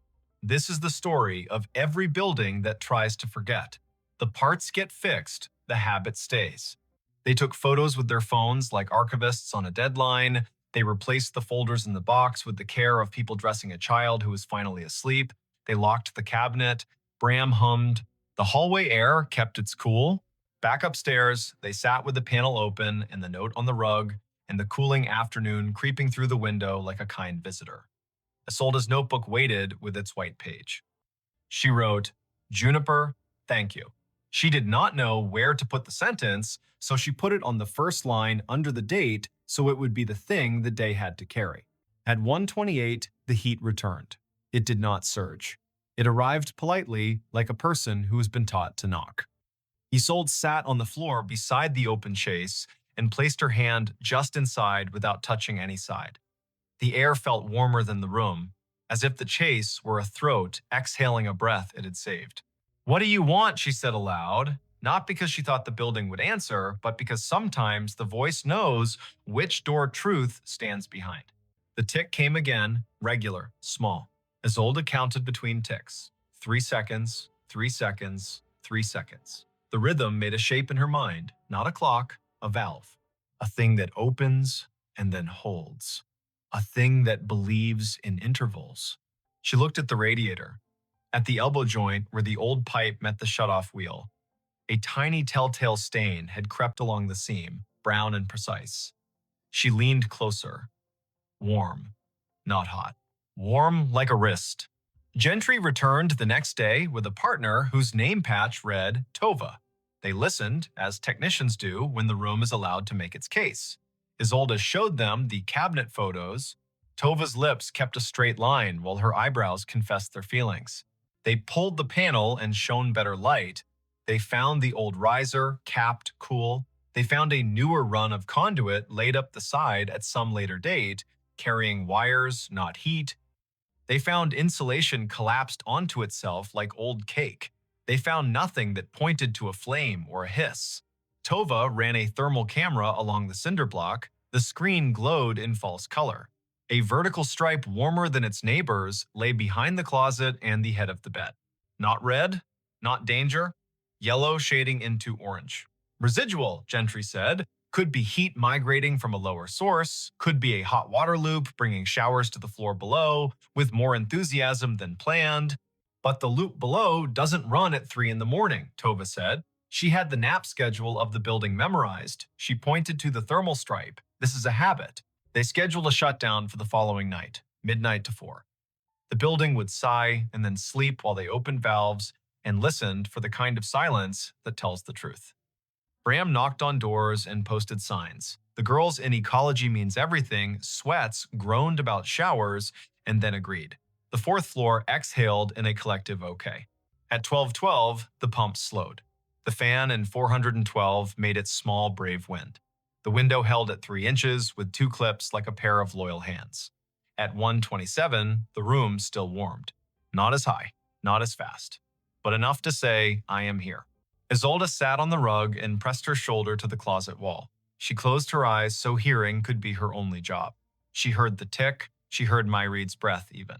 This is the story of every building that tries to forget. The parts get fixed, the habit stays. They took photos with their phones like archivists on a deadline. They replaced the folders in the box with the care of people dressing a child who was finally asleep. They locked the cabinet. Bram hummed. The hallway air kept its cool. Back upstairs, they sat with the panel open and the note on the rug, and the cooling afternoon creeping through the window like a kind visitor. Isolde's notebook waited with its white page. She wrote, "Juniper, thank you." She did not know where to put the sentence, so she put it on the first line under the date so it would be the thing the day had to carry. At 1:28, the heat returned. It did not surge. It arrived politely, like a person who has been taught to knock. Isolde sat on the floor beside the open chase and placed her hand just inside without touching any side. The air felt warmer than the room, as if the chase were a throat exhaling a breath it had saved. "What do you want?" she said aloud, not because she thought the building would answer, but because sometimes the voice knows which door truth stands behind. The tick came again, regular, small. Isolde counted between ticks. 3 seconds, 3 seconds, 3 seconds. The rhythm made a shape in her mind, not a clock, a valve. A thing that opens and then holds. A thing that believes in intervals. She looked at the radiator. At the elbow joint where the old pipe met the shutoff wheel, a tiny telltale stain had crept along the seam, brown and precise. She leaned closer. Warm, not hot. Warm like a wrist. Gentry returned the next day with a partner whose name patch read Tova. They listened, as technicians do when the room is allowed to make its case. Isolde showed them the cabinet photos. Tova's lips kept a straight line while her eyebrows confessed their feelings. They pulled the panel and shone better light. They found the old riser, capped, cool. They found a newer run of conduit laid up the side at some later date, carrying wires, not heat. They found insulation collapsed onto itself like old cake. They found nothing that pointed to a flame or a hiss. Tova ran a thermal camera along the cinder block. The screen glowed in false color. A vertical stripe warmer than its neighbors lay behind the closet and the head of the bed. Not red, not danger, yellow shading into orange. Residual, Gentry said, could be heat migrating from a lower source, could be a hot water loop bringing showers to the floor below with more enthusiasm than planned. But the loop below doesn't run at 3 in the morning, Tova said. She had the nap schedule of the building memorized. She pointed to the thermal stripe. This is a habit. They scheduled a shutdown for the following night, midnight to 4. The building would sigh and then sleep while they opened valves and listened for the kind of silence that tells the truth. Bram knocked on doors and posted signs. The girls in Ecology Means Everything, Sweats, groaned about showers and then agreed. The fourth floor exhaled in a collective okay. At 12:12, the pump slowed. The fan in 412 made its small, brave wind. The window held at 3 inches with 2 clips like a pair of loyal hands. At 1:27, the room still warmed. Not as high, not as fast, but enough to say, I am here. Isolde sat on the rug and pressed her shoulder to the closet wall. She closed her eyes so hearing could be her only job. She heard the tick. She heard Myreed's breath even.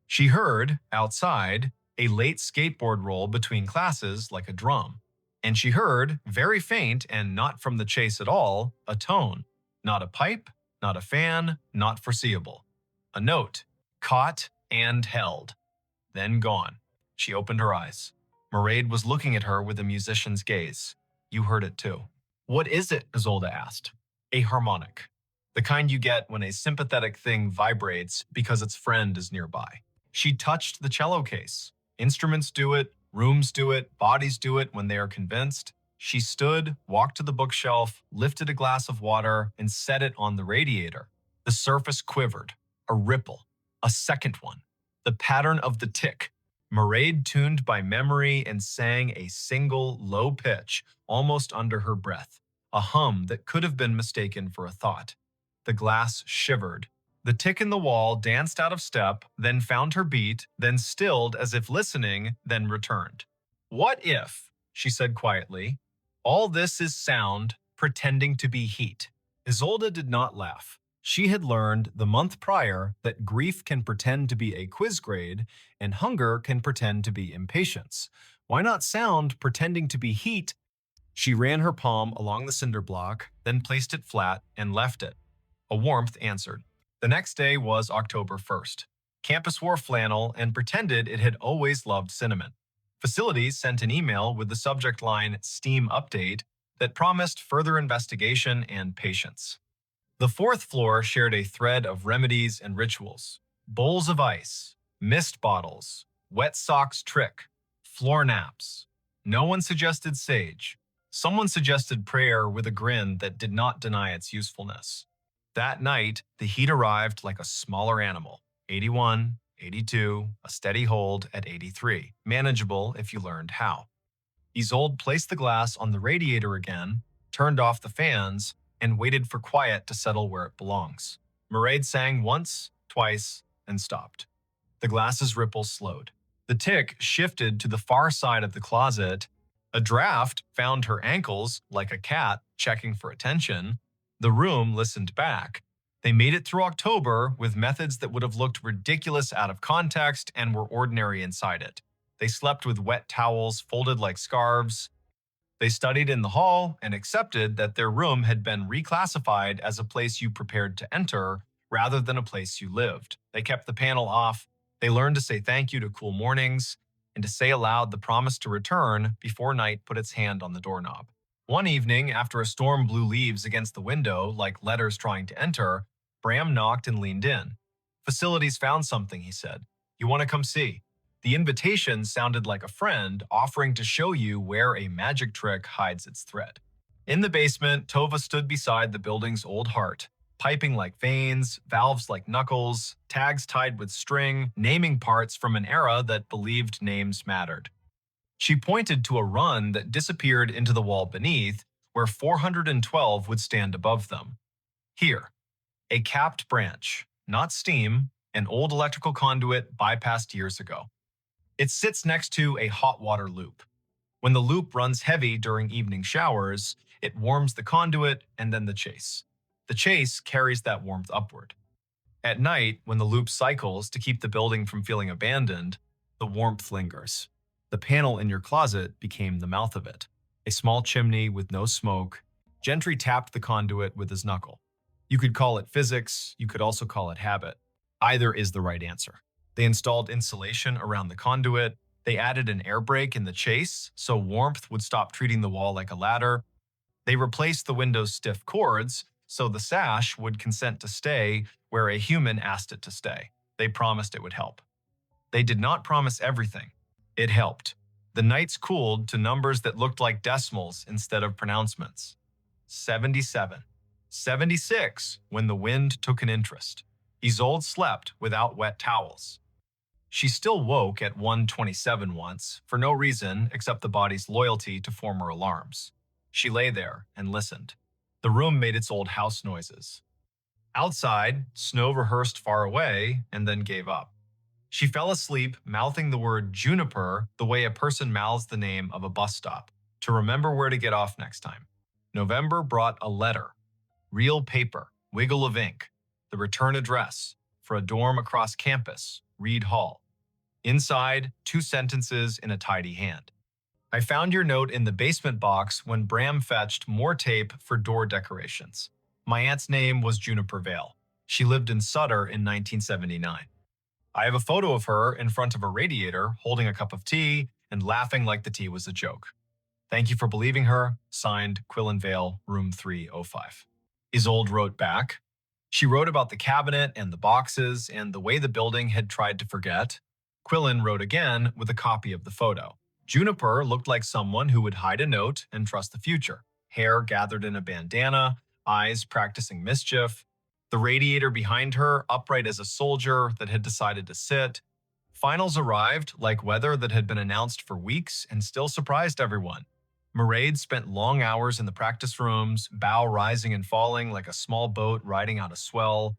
She heard, outside, a late skateboard roll between classes like a drum. And she heard, very faint and not from the chase at all, a tone. Not a pipe, not a fan, not foreseeable. A note, caught and held. Then gone. She opened her eyes. Mairead was looking at her with a musician's gaze. You heard it too. What is it? Isolde asked. A harmonic. The kind you get when a sympathetic thing vibrates because its friend is nearby. She touched the cello case. Instruments do it, rooms do it, bodies do it when they are convinced. She stood, walked to the bookshelf, lifted a glass of water, and set it on the radiator. The surface quivered. A ripple. A second one. The pattern of the tick. Mairead tuned by memory and sang a single, low pitch, almost under her breath. A hum that could have been mistaken for a thought. The glass shivered. The tick in the wall danced out of step, then found her beat, then stilled as if listening, then returned. What if, she said quietly, all this is sound pretending to be heat? Isolde did not laugh. She had learned the month prior that grief can pretend to be a quiz grade and hunger can pretend to be impatience. Why not sound pretending to be heat? She ran her palm along the cinder block, then placed it flat and left it. A warmth answered. The next day was October 1st. Campus wore flannel and pretended it had always loved cinnamon. Facilities sent an email with the subject line Steam Update that promised further investigation and patience. The fourth floor shared a thread of remedies and rituals. Bowls of ice, mist bottles, wet socks trick, floor naps. No one suggested sage. Someone suggested prayer with a grin that did not deny its usefulness. That night, the heat arrived like a smaller animal. 81, 82, a steady hold at 83. Manageable if you learned how. Isolde placed the glass on the radiator again, turned off the fans, and waited for quiet to settle where it belongs. Mairead sang once, twice, and stopped. The glass's ripples slowed. The tick shifted to the far side of the closet. A draft found her ankles like a cat checking for attention. The room listened back. They made it through October with methods that would have looked ridiculous out of context and were ordinary inside it. They slept with wet towels folded like scarves. They studied in the hall and accepted that their room had been reclassified as a place you prepared to enter rather than a place you lived. They kept the panel off. They learned to say thank you to cool mornings and to say aloud the promise to return before night put its hand on the doorknob. One evening, after a storm blew leaves against the window like letters trying to enter, Bram knocked and leaned in. "Facilities found something," he said. "You want to come see?" The invitation sounded like a friend offering to show you where a magic trick hides its thread. In the basement, Tova stood beside the building's old heart, piping like veins, valves like knuckles, tags tied with string, naming parts from an era that believed names mattered. She pointed to a run that disappeared into the wall beneath, where 412 would stand above them. Here, a capped branch, not steam, an old electrical conduit bypassed years ago. It sits next to a hot water loop. When the loop runs heavy during evening showers, it warms the conduit and then the chase. The chase carries that warmth upward. At night, when the loop cycles to keep the building from feeling abandoned, the warmth lingers. The panel in your closet became the mouth of it. A small chimney with no smoke. Gentry tapped the conduit with his knuckle. You could call it physics, you could also call it habit. Either is the right answer. They installed insulation around the conduit. They added an air brake in the chase so warmth would stop treating the wall like a ladder. They replaced the window's stiff cords so the sash would consent to stay where a human asked it to stay. They promised it would help. They did not promise everything. It helped. The nights cooled to numbers that looked like decimals instead of pronouncements. 77. 76 when the wind took an interest. Isolde slept without wet towels. She still woke at 1:27 once, for no reason except the body's loyalty to former alarms. She lay there and listened. The room made its old house noises. Outside, snow rehearsed far away and then gave up. She fell asleep, mouthing the word juniper the way a person mouths the name of a bus stop, to remember where to get off next time. November brought a letter. Real paper, wiggle of ink, the return address, for a dorm across campus, Reed Hall. Inside, 2 sentences in a tidy hand. I found your note in the basement box when Bram fetched more tape for door decorations. My aunt's name was Juniper Vale. She lived in Sutter in 1979. I have a photo of her in front of a radiator holding a cup of tea and laughing like the tea was a joke. Thank you for believing her. Signed, Quillen Vale, room 305. Isolde wrote back. She wrote about the cabinet and the boxes and the way the building had tried to forget. Quillen wrote again with a copy of the photo. Juniper looked like someone who would hide a note and trust the future. Hair gathered in a bandana, eyes practicing mischief. The radiator behind her, upright as a soldier that had decided to sit. Finals arrived like weather that had been announced for weeks and still surprised everyone. Mairead spent long hours in the practice rooms, bow rising and falling like a small boat riding out a swell.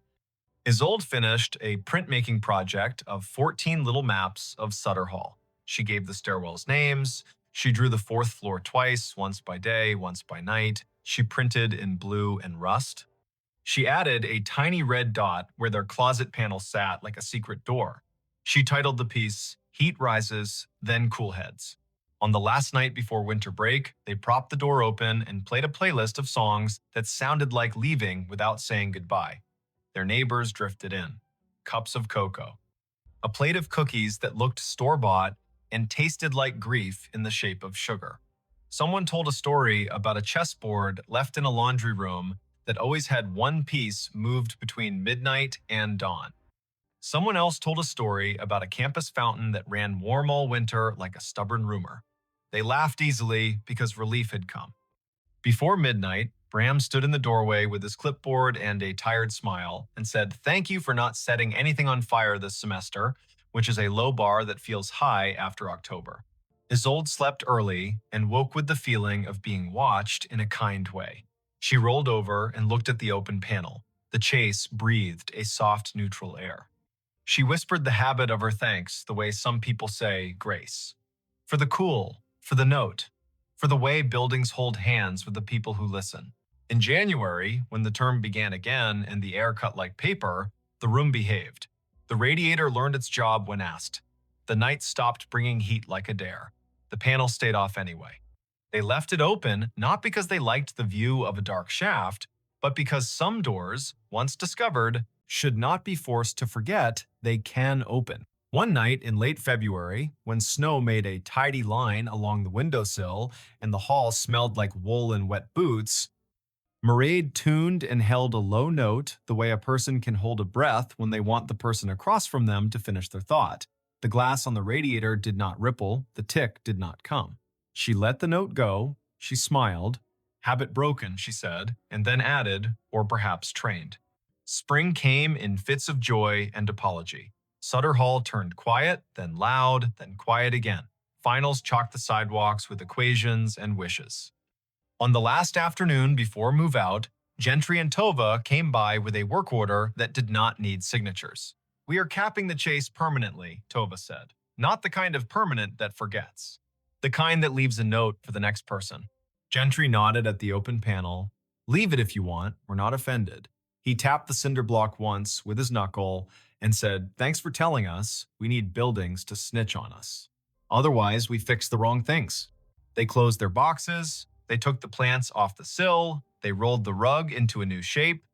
Isolde finished a printmaking project of 14 little maps of Sutter Hall. She gave the stairwells names. She drew the 4th floor twice, once by day, once by night. She printed in blue and rust. She added a tiny red dot where their closet panel sat like a secret door. She titled the piece, Heat Rises, Then Cool Heads. On the last night before winter break, they propped the door open and played a playlist of songs that sounded like leaving without saying goodbye. Their neighbors drifted in. Cups of cocoa. A plate of cookies that looked store-bought and tasted like grief in the shape of sugar. Someone told a story about a chessboard left in a laundry room that always had one piece moved between midnight and dawn. Someone else told a story about a campus fountain that ran warm all winter like a stubborn rumor. They laughed easily because relief had come. Before midnight, Bram stood in the doorway with his clipboard and a tired smile and said, "Thank you for not setting anything on fire this semester," which is a low bar that feels high after October. Isolde slept early and woke with the feeling of being watched in a kind way. She rolled over and looked at the open panel. The chase breathed a soft, neutral air. She whispered the habit of her thanks the way some people say grace. For the cool, for the note, for the way buildings hold hands with the people who listen. In January, when the term began again and the air cut like paper, the room behaved. The radiator learned its job when asked. The night stopped bringing heat like a dare. The panel stayed off anyway. They left it open not because they liked the view of a dark shaft, but because some doors, once discovered, should not be forced to forget they can open. One night in late February, when snow made a tidy line along the windowsill and the hall smelled like wool and wet boots, Mairead tuned and held a low note the way a person can hold a breath when they want the person across from them to finish their thought. The glass on the radiator did not ripple, the tick did not come. She let the note go, she smiled. Habit broken, she said, and then added, or perhaps trained. Spring came in fits of joy and apology. Sutter Hall turned quiet, then loud, then quiet again. Finals chalked the sidewalks with equations and wishes. On the last afternoon before move-out, Gentry and Tova came by with a work order that did not need signatures. "We are capping the chase permanently," Tova said. "Not the kind of permanent that forgets. The kind that leaves a note for the next person." Gentry nodded at the open panel. "Leave it if you want, we're not offended." He tapped the cinder block once with his knuckle and said, "Thanks for telling us. We need buildings to snitch on us. Otherwise, we fix the wrong things." They closed their boxes. They took the plants off the sill. They rolled the rug into a new shape.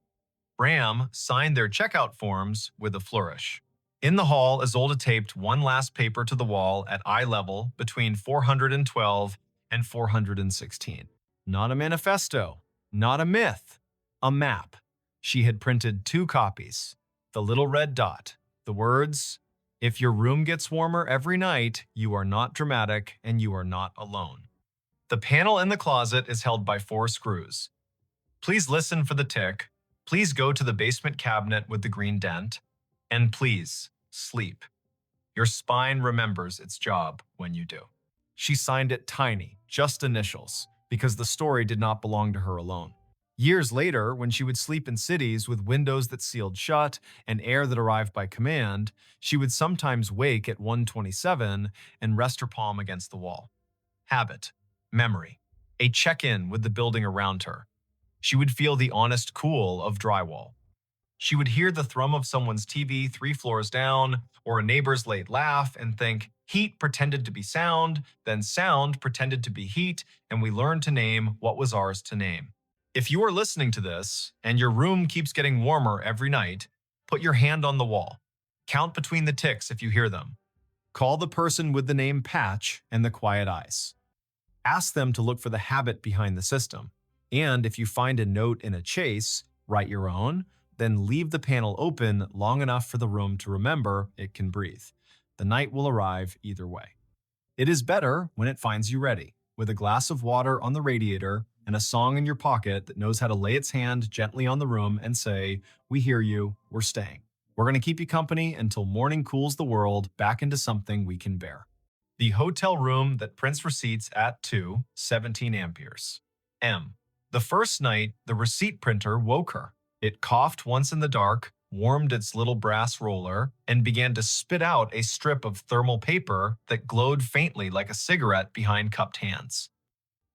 Bram signed their checkout forms with a flourish. In the hall, Isolde taped one last paper to the wall at eye level between 412 and 416. Not a manifesto, not a myth, a map. She had printed 2 copies. The little red dot, the words, "If your room gets warmer every night, you are not dramatic and you are not alone." The panel in the closet is held by 4 screws. Please listen for the tick. Please go to the basement cabinet with the green dent. And please, sleep. Your spine remembers its job when you do. She signed it tiny, just initials, because the story did not belong to her alone. Years later, when she would sleep in cities with windows that sealed shut and air that arrived by command, she would sometimes wake at 1:27 and rest her palm against the wall. Habit. Memory. A check-in with the building around her. She would feel the honest cool of drywall. She would hear the thrum of someone's TV 3 floors down, or a neighbor's late laugh, and think, heat pretended to be sound, then sound pretended to be heat, and we learned to name what was ours to name. If you are listening to this, and your room keeps getting warmer every night, put your hand on the wall. Count between the ticks if you hear them. Call the person with the name Patch and the quiet eyes. Ask them to look for the habit behind the system. And if you find a note in a chase, write your own, then leave the panel open long enough for the room to remember it can breathe. The night will arrive either way. It is better when it finds you ready, with a glass of water on the radiator and a song in your pocket that knows how to lay its hand gently on the room and say, "We hear you, we're staying. We're going to keep you company until morning cools the world back into something we can bear." The hotel room that prints receipts at 17 amperes. M. The first night, the receipt printer woke her. It coughed once in the dark, warmed its little brass roller, and began to spit out a strip of thermal paper that glowed faintly like a cigarette behind cupped hands.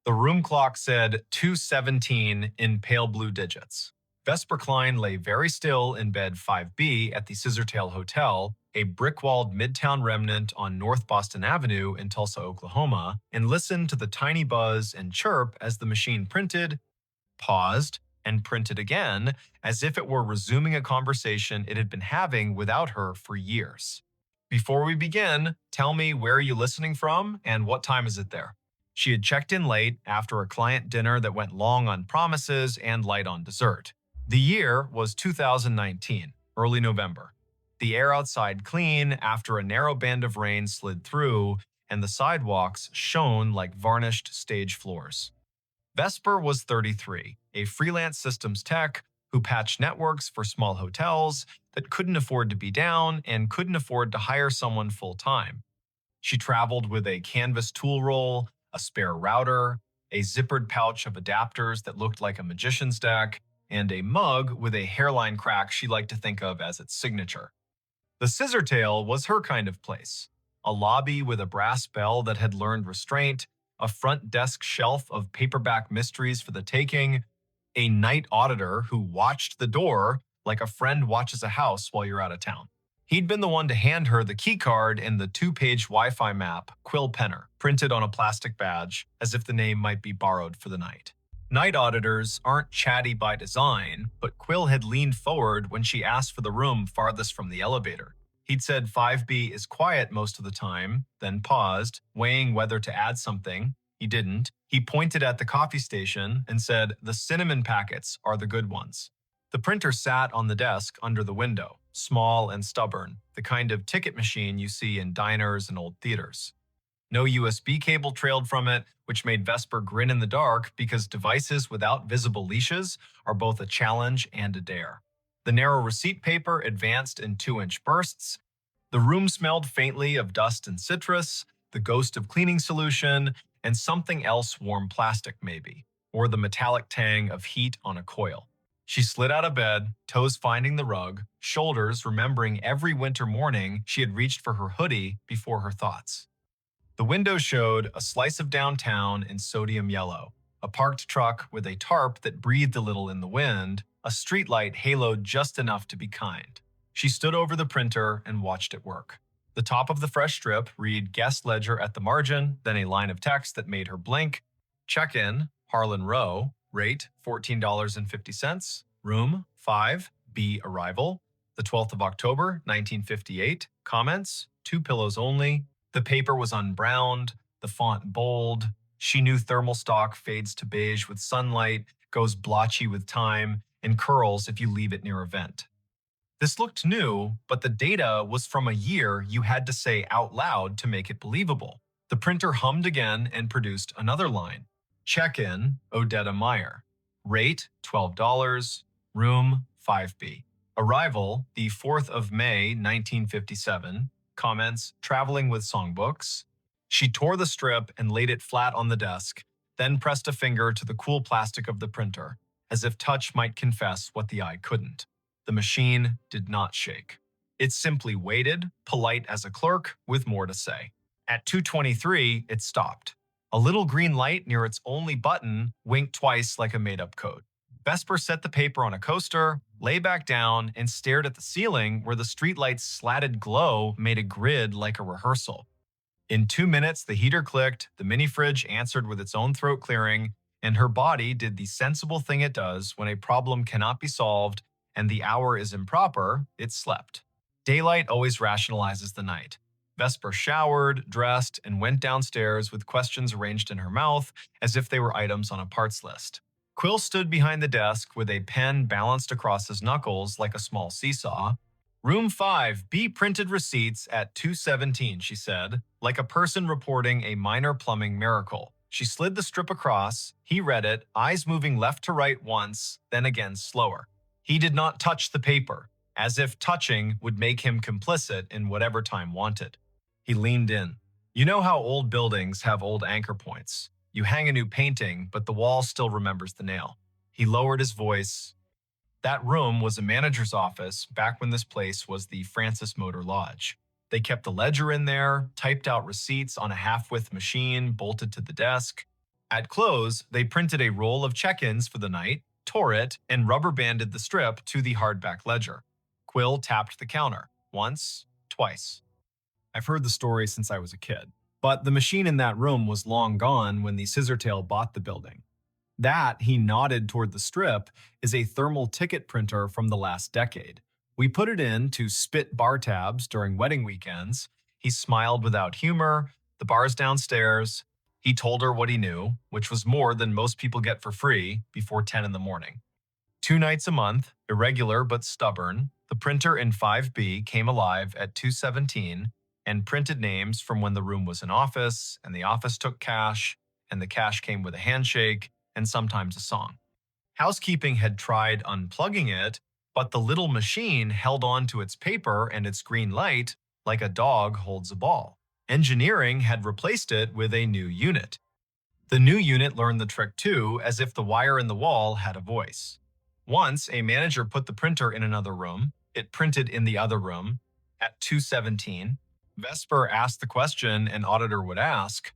The room clock said 2:17 in pale blue digits. Vesper Klein lay very still in bed 5B at the Scissortail Hotel, a brick-walled midtown remnant on North Boston Avenue in Tulsa, Oklahoma, and listened to the tiny buzz and chirp as the machine printed, paused, and printed again, as if it were resuming a conversation it had been having without her for years. "Before we begin, tell me where are you listening from and what time is it there?" She had checked in late after a client dinner that went long on promises and light on dessert. The year was 2019, early November. The air outside clean after a narrow band of rain slid through, and the sidewalks shone like varnished stage floors. Vesper was 33, a freelance systems tech who patched networks for small hotels that couldn't afford to be down and couldn't afford to hire someone full-time. She traveled with a canvas tool roll, a spare router, a zippered pouch of adapters that looked like a magician's deck, and a mug with a hairline crack she liked to think of as its signature. The scissor tail was her kind of place. A lobby with a brass bell that had learned restraint, a front desk shelf of paperback mysteries for the taking, a night auditor who watched the door like a friend watches a house while you're out of town. He'd been the one to hand her the key card and the two-page Wi-Fi map, Quill Penner, printed on a plastic badge, as if the name might be borrowed for the night. Night auditors aren't chatty by design, but Quill had leaned forward when she asked for the room farthest from the elevator. He'd said 5B is quiet most of the time, then paused, weighing whether to add something. He didn't. He pointed at the coffee station and said, "The cinnamon packets are the good ones." The printer sat on the desk under the window, small and stubborn, the kind of ticket machine you see in diners and old theaters. No USB cable trailed from it, which made Vesper grin in the dark because devices without visible leashes are both a challenge and a dare. The narrow receipt paper advanced in 2-inch bursts. The room smelled faintly of dust and citrus, the ghost of cleaning solution, and something else, warm plastic maybe, or the metallic tang of heat on a coil. She slid out of bed, toes finding the rug, shoulders remembering every winter morning she had reached for her hoodie before her thoughts. The window showed a slice of downtown in sodium yellow, a parked truck with a tarp that breathed a little in the wind, a streetlight haloed just enough to be kind. She stood over the printer and watched it work. The top of the fresh strip read guest ledger at the margin, then a line of text that made her blink. Check-in, Harlan Row, rate $14.50, room 5B arrival, the 12th of October, 1958, comments, 2 pillows only. The paper was unbrowned, the font bold. She knew thermal stock fades to beige with sunlight, goes blotchy with time, and curls if you leave it near a vent. This looked new, but the data was from a year you had to say out loud to make it believable. The printer hummed again and produced another line. Check-in, Odetta Meyer. Rate, $12. Room, 5B. Arrival, the 4th of May, 1957. Comments, traveling with songbooks. She tore the strip and laid it flat on the desk, then pressed a finger to the cool plastic of the printer, as if touch might confess what the eye couldn't. The machine did not shake. It simply waited, polite as a clerk, with more to say. At 2:23, it stopped. A little green light near its only button winked twice like a made-up code. Vesper set the paper on a coaster, lay back down, and stared at the ceiling where the streetlight's slatted glow made a grid like a rehearsal. In 2 minutes, the heater clicked, the mini-fridge answered with its own throat clearing, and her body did the sensible thing it does when a problem cannot be solved and the hour is improper, it slept. Daylight always rationalizes the night. Vesper showered, dressed, and went downstairs with questions arranged in her mouth as if they were items on a parts list. Quill stood behind the desk with a pen balanced across his knuckles like a small seesaw. Room 5B printed receipts at 2:17, she said, like a person reporting a minor plumbing miracle. She slid the strip across. He read it, eyes moving left to right once, then again slower. He did not touch the paper, as if touching would make him complicit in whatever time wanted. He leaned in. You know how old buildings have old anchor points. You hang a new painting, but the wall still remembers the nail. He lowered his voice. That room was a manager's office back when this place was the Francis Motor Lodge. They kept the ledger in there, typed out receipts on a half-width machine bolted to the desk. At close, they printed a roll of check-ins for the night, tore it, and rubber-banded the strip to the hardback ledger. Quill tapped the counter. Once, twice. I've heard the story since I was a kid, but the machine in that room was long gone when the Scissortail bought the building. That, he nodded toward the strip, is a thermal ticket printer from the last decade. We put it in to spit bar tabs during wedding weekends. He smiled without humor. The bar's downstairs. He told her what he knew, which was more than most people get for free before 10 in the morning. 2 nights a month, irregular but stubborn, the printer in 5B came alive at 2:17 and printed names from when the room was an office, and the office took cash, and the cash came with a handshake, and sometimes a song. Housekeeping had tried unplugging it, but the little machine held on to its paper and its green light like a dog holds a ball. Engineering had replaced it with a new unit. The new unit learned the trick too, as if the wire in the wall had a voice. Once, a manager put the printer in another room. It printed in the other room. At 2:17, Vesper asked the question an auditor would ask,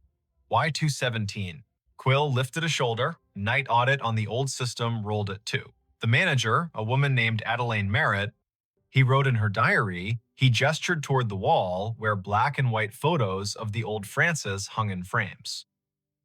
why 2:17? Quill lifted a shoulder. Night audit on the old system rolled at 2. The manager, a woman named Adelaine Merritt, he wrote in her diary, he gestured toward the wall where black and white photos of the old Francis hung in frames.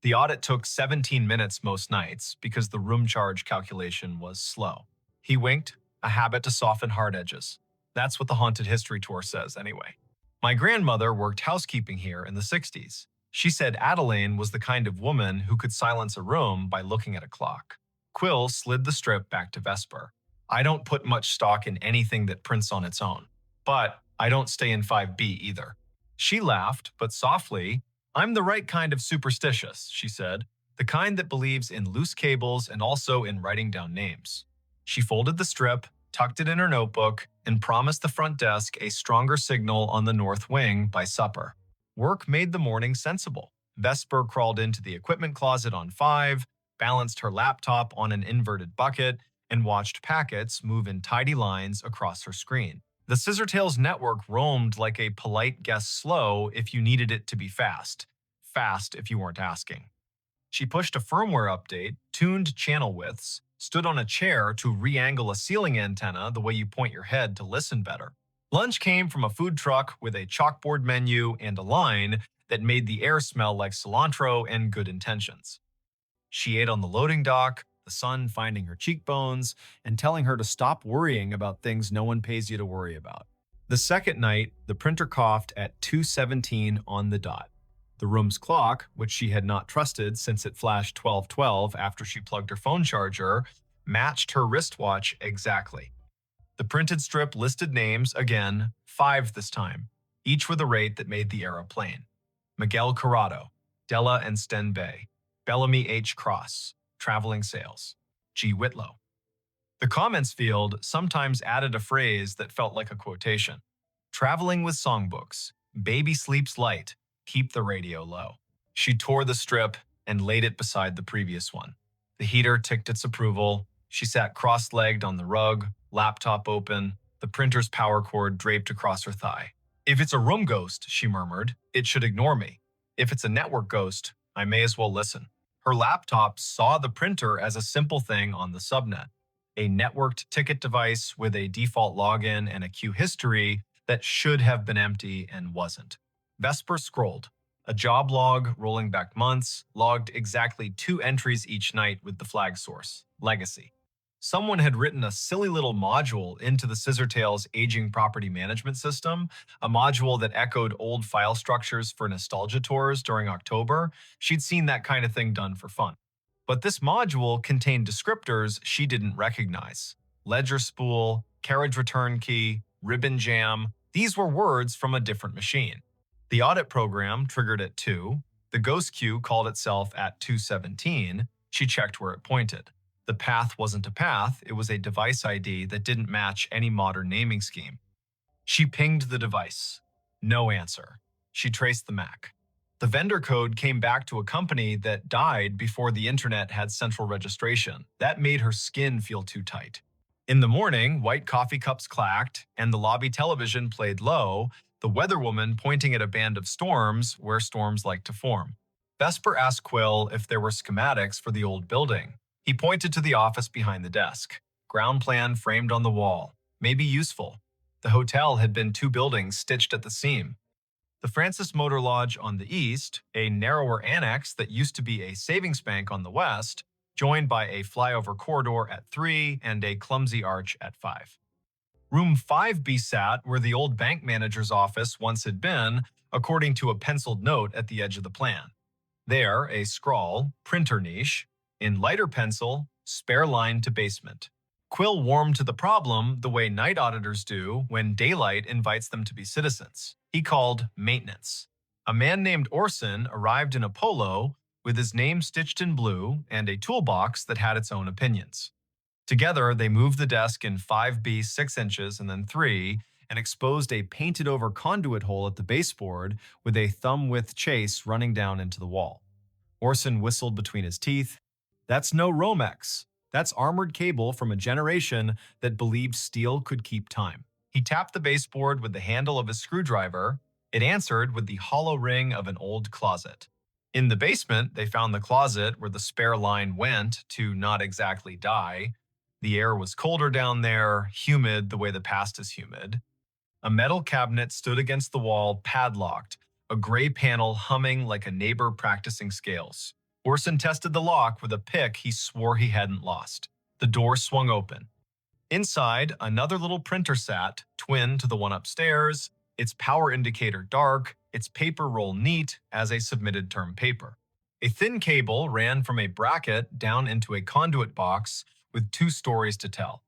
The audit took 17 minutes most nights because the room charge calculation was slow. He winked, a habit to soften hard edges. That's what the Haunted History Tour says, anyway. My grandmother worked housekeeping here in the 60s. She said Adelaine was the kind of woman who could silence a room by looking at a clock. Quill slid the strip back to Vesper. I don't put much stock in anything that prints on its own. But I don't stay in 5B either. She laughed, but softly. I'm the right kind of superstitious, she said, the kind that believes in loose cables and also in writing down names. She folded the strip, tucked it in her notebook, and promised the front desk a stronger signal on the north wing by supper. Work made the morning sensible. Vesper crawled into the equipment closet on 5, balanced her laptop on an inverted bucket, and watched packets move in tidy lines across her screen. The Scissortails network roamed like a polite guess slow if you needed it to be fast. Fast if you weren't asking. She pushed a firmware update, tuned channel widths, stood on a chair to re-angle a ceiling antenna the way you point your head to listen better. Lunch came from a food truck with a chalkboard menu and a line that made the air smell like cilantro and good intentions. She ate on the loading dock, the sun finding her cheekbones and telling her to stop worrying about things no one pays you to worry about. The second night, the printer coughed at 2:17 on the dot. The room's clock, which she had not trusted since it flashed 12:12 after she plugged her phone charger, matched her wristwatch exactly. The printed strip listed names, again, 5 this time, each with a rate that made the era plain. Miguel Corrado, Della and Sten Bay, Bellamy H. Cross, Traveling Sales, G. Whitlow. The comments field sometimes added a phrase that felt like a quotation. Traveling with songbooks, baby sleeps light, keep the radio low. She tore the strip and laid it beside the previous one. The heater ticked its approval. She sat cross-legged on the rug, laptop open, the printer's power cord draped across her thigh. If it's a room ghost, she murmured, it should ignore me. If it's a network ghost, I may as well listen. Her laptop saw the printer as a simple thing on the subnet, a networked ticket device with a default login and a queue history that should have been empty and wasn't. Vesper scrolled. A job log rolling back months logged exactly 2 entries each night with the flag source, Legacy. Someone had written a silly little module into the Scissortails aging property management system, a module that echoed old file structures for nostalgia tours during October. She'd seen that kind of thing done for fun. But this module contained descriptors she didn't recognize. Ledger spool, carriage return key, ribbon jam. These were words from a different machine. The audit program triggered at 2. The ghost queue called itself at 2:17. She checked where it pointed. The path wasn't a path, it was a device ID that didn't match any modern naming scheme. She pinged the device. No answer. She traced the MAC. The vendor code came back to a company that died before the internet had central registration. That made her skin feel too tight. In the morning, white coffee cups clacked, and the lobby television played low, the weatherwoman pointing at a band of storms where storms like to form. Vesper asked Quill if there were schematics for the old building. He pointed to the office behind the desk. Ground plan framed on the wall. Maybe useful. The hotel had been 2 buildings stitched at the seam. The Francis Motor Lodge on the east, a narrower annex that used to be a savings bank on the west, joined by a flyover corridor at 3 and a clumsy arch at 5. Room 5B sat where the old bank manager's office once had been, according to a penciled note at the edge of the plan. There, a scrawl, printer niche, in lighter pencil, spare line to basement. Quill warmed to the problem the way night auditors do when daylight invites them to be citizens. He called maintenance. A man named Orson arrived in a polo with his name stitched in blue and a toolbox that had its own opinions. Together, they moved the desk in 5B 6 inches and then 3 and exposed a painted-over conduit hole at the baseboard with a thumb-width chase running down into the wall. Orson whistled between his teeth. That's no Romex. That's armored cable from a generation that believed steel could keep time. He tapped the baseboard with the handle of his screwdriver. It answered with the hollow ring of an old closet. In the basement, they found the closet where the spare line went to not exactly die. The air was colder down there, humid the way the past is humid. A metal cabinet stood against the wall, padlocked, a gray panel humming like a neighbor practicing scales. Orson tested the lock with a pick he swore he hadn't lost. The door swung open. Inside, another little printer sat, twin to the one upstairs, its power indicator dark, its paper roll neat as a submitted term paper. A thin cable ran from a bracket down into a conduit box with 2 stories to tell.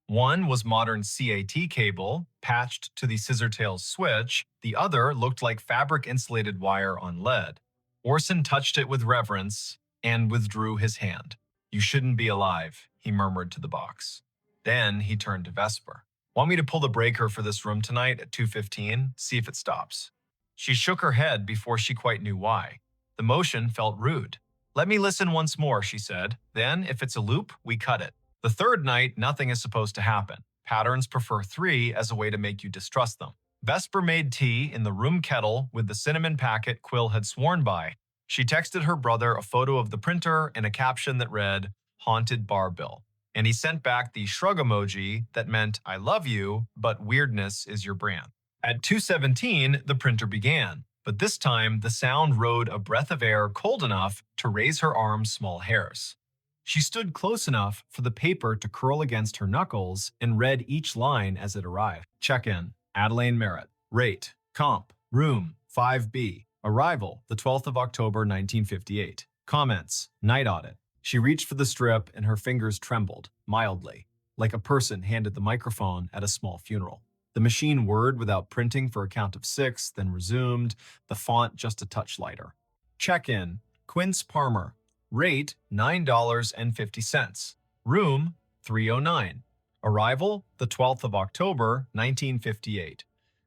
One was modern CAT cable, patched to the scissortails switch. The other looked like fabric-insulated wire on lead. Orson touched it with reverence and withdrew his hand. "You shouldn't be alive," he murmured to the box. Then he turned to Vesper. "Want me to pull the breaker for this room tonight at 2:15? See if it stops." She shook her head before she quite knew why. The motion felt rude. "Let me listen once more," she said. "Then, if it's a loop, we cut it. The third night, nothing is supposed to happen. Patterns prefer 3 as a way to make you distrust them." Vesper made tea in the room kettle with the cinnamon packet Quill had sworn by. She texted her brother a photo of the printer and a caption that read, "Haunted Bar Bill." And he sent back the shrug emoji that meant, "I love you, but weirdness is your brand." At 2:17, the printer began, but this time the sound rode a breath of air cold enough to raise her arm's small hairs. She stood close enough for the paper to curl against her knuckles and read each line as it arrived. Check-in, Adelaine Merritt. Rate, comp, room, 5B. Arrival, the 12th of October, 1958. Comments, night audit. She reached for the strip and her fingers trembled, mildly, like a person handed the microphone at a small funeral. The machine whirred without printing for a count of 6, then resumed, the font just a touch lighter. Check-in, Quince Palmer. Rate, $9.50. Room, 309. Arrival, the 12th of October, 1958.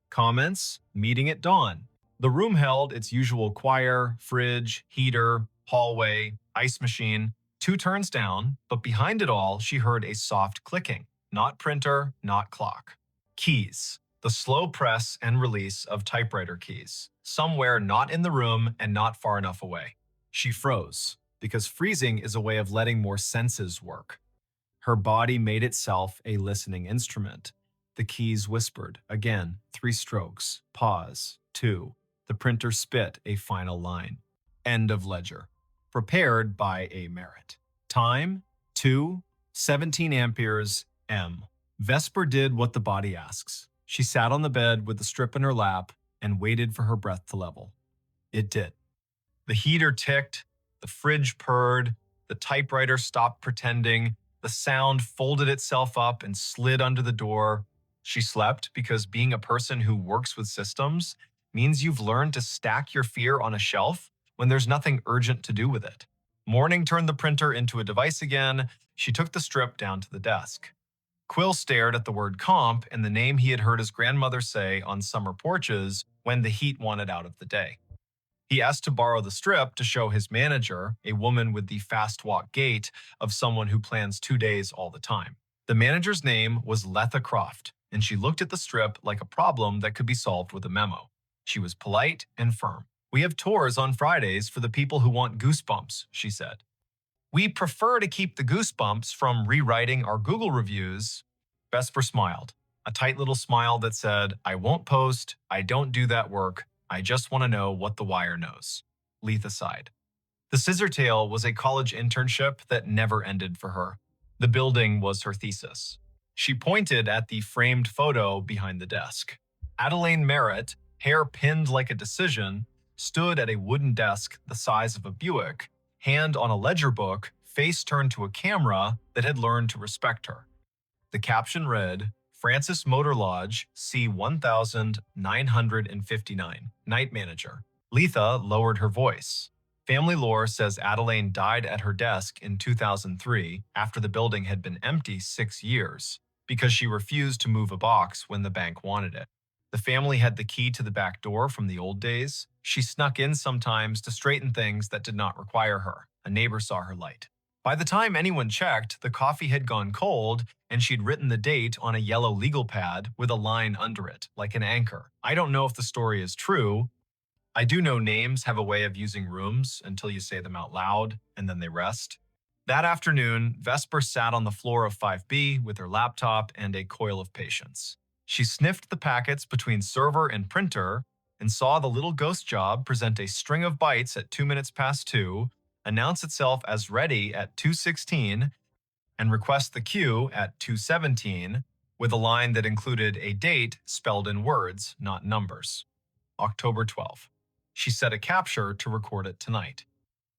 Comments, meeting at dawn. The room held its usual choir, fridge, heater, hallway, ice machine. 2 turns down, but behind it all, she heard a soft clicking. Not printer, not clock. Keys. The slow press and release of typewriter keys. Somewhere not in the room and not far enough away. She froze, because freezing is a way of letting more senses work. Her body made itself a listening instrument. The keys whispered. Again, 3 strokes. Pause. 2. The printer spit a final line. End of ledger. Prepared by A. Merritt. Time, 2:17 amperes, M. Vesper did what the body asks. She sat on the bed with the strip in her lap and waited for her breath to level. It did. The heater ticked, the fridge purred, the typewriter stopped pretending, the sound folded itself up and slid under the door. She slept because being a person who works with systems means you've learned to stack your fear on a shelf when there's nothing urgent to do with it. Morning turned the printer into a device again. She took the strip down to the desk. Quill stared at the word comp and the name he had heard his grandmother say on summer porches when the heat wanted out of the day. He asked to borrow the strip to show his manager, a woman with the fast walk gait of someone who plans 2 days all the time. The manager's name was Letha Croft, and she looked at the strip like a problem that could be solved with a memo. She was polite and firm. "We have tours on Fridays for the people who want goosebumps," she said. "We prefer to keep the goosebumps from rewriting our Google reviews." Vesper smiled, a tight little smile that said, "I won't post, I don't do that work, I just want to know what the wire knows." Letha sighed. The Scissortail was a college internship that never ended for her. The building was her thesis. She pointed at the framed photo behind the desk. Adelaine Merritt, hair pinned like a decision, stood at a wooden desk the size of a Buick, hand on a ledger book, face turned to a camera that had learned to respect her. The caption read, "Francis Motor Lodge, C1959, Night Manager." Letha lowered her voice. Family lore says Adelaine died at her desk in 2003 after the building had been empty 6 years because she refused to move a box when the bank wanted it. The family had the key to the back door from the old days. She snuck in sometimes to straighten things that did not require her. A neighbor saw her light. By the time anyone checked, the coffee had gone cold, and she'd written the date on a yellow legal pad with a line under it, like an anchor. I don't know if the story is true. I do know names have a way of using rooms until you say them out loud, and then they rest. That afternoon, Vesper sat on the floor of 5B with her laptop and a coil of patience. She sniffed the packets between server and printer and saw the little ghost job present a string of bytes at 2 minutes past 2, announce itself as ready at 2:16, and request the queue at 2:17 with a line that included a date spelled in words, not numbers. October 12th. She set a capture to record it tonight.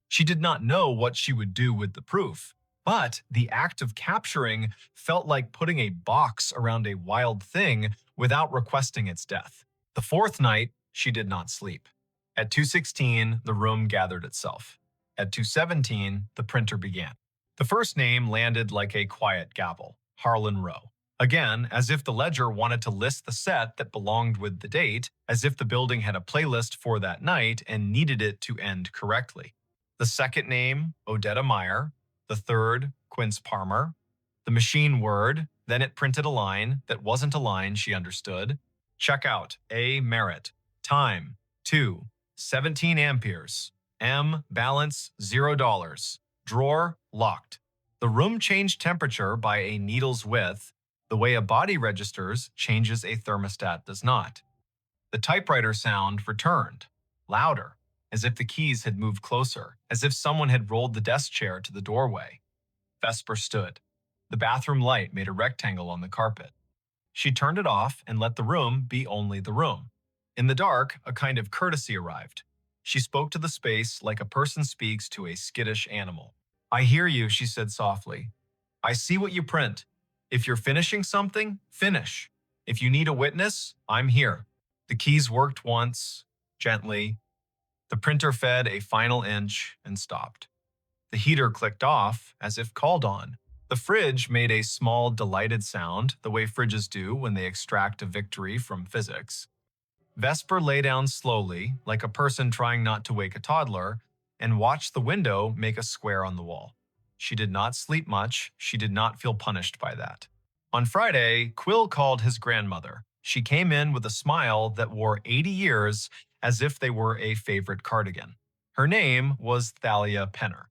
She did not know what she would do with the proof, but the act of capturing felt like putting a box around a wild thing without requesting its death. The fourth night, she did not sleep. At 2:16, the room gathered itself. At 2:17, the printer began. The first name landed like a quiet gavel, Harlan Rowe. Again, as if the ledger wanted to list the set that belonged with the date, as if the building had a playlist for that night and needed it to end correctly. The second name, Odetta Meyer. The third, Quince Palmer. The machine word, then it printed a line that wasn't a line she understood. Checkout, A. Merritt. Time, 2. 17 amperes. M. Balance, $0. Drawer, locked. The room changed temperature by a needle's width. The way a body registers changes a thermostat does not. The typewriter sound returned, louder, as if the keys had moved closer, as if someone had rolled the desk chair to the doorway. Vesper stood. The bathroom light made a rectangle on the carpet. She turned it off and let the room be only the room. In the dark, a kind of courtesy arrived. She spoke to the space like a person speaks to a skittish animal. "I hear you," she said softly. "I see what you print. If you're finishing something, finish. If you need a witness, I'm here." The keys worked once, gently. The printer fed a final inch and stopped. The heater clicked off, as if called on. The fridge made a small, delighted sound, the way fridges do when they extract a victory from physics. Vesper lay down slowly, like a person trying not to wake a toddler, and watched the window make a square on the wall. She did not sleep much. She did not feel punished by that. On Friday, Quill called his grandmother. She came in with a smile that wore 80 years, as if they were a favorite cardigan. Her name was Thalia Penner.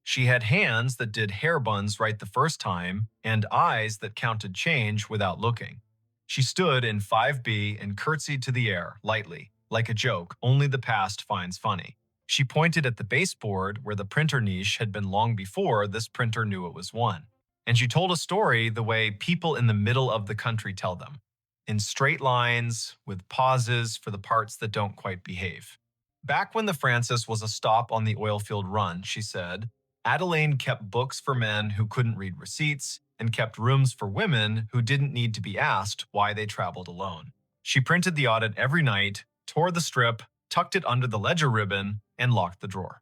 She had hands that did hair buns right the first time and eyes that counted change without looking. She stood in 5B and curtsied to the air, lightly, like a joke only the past finds funny. She pointed at the baseboard where the printer niche had been long before this printer knew it was one. And she told a story the way people in the middle of the country tell them, in straight lines, with pauses for the parts that don't quite behave. Back when the Francis was a stop on the oilfield run, she said, Adelaine kept books for men who couldn't read receipts and kept rooms for women who didn't need to be asked why they traveled alone. She printed the audit every night, tore the strip, tucked it under the ledger ribbon, and locked the drawer.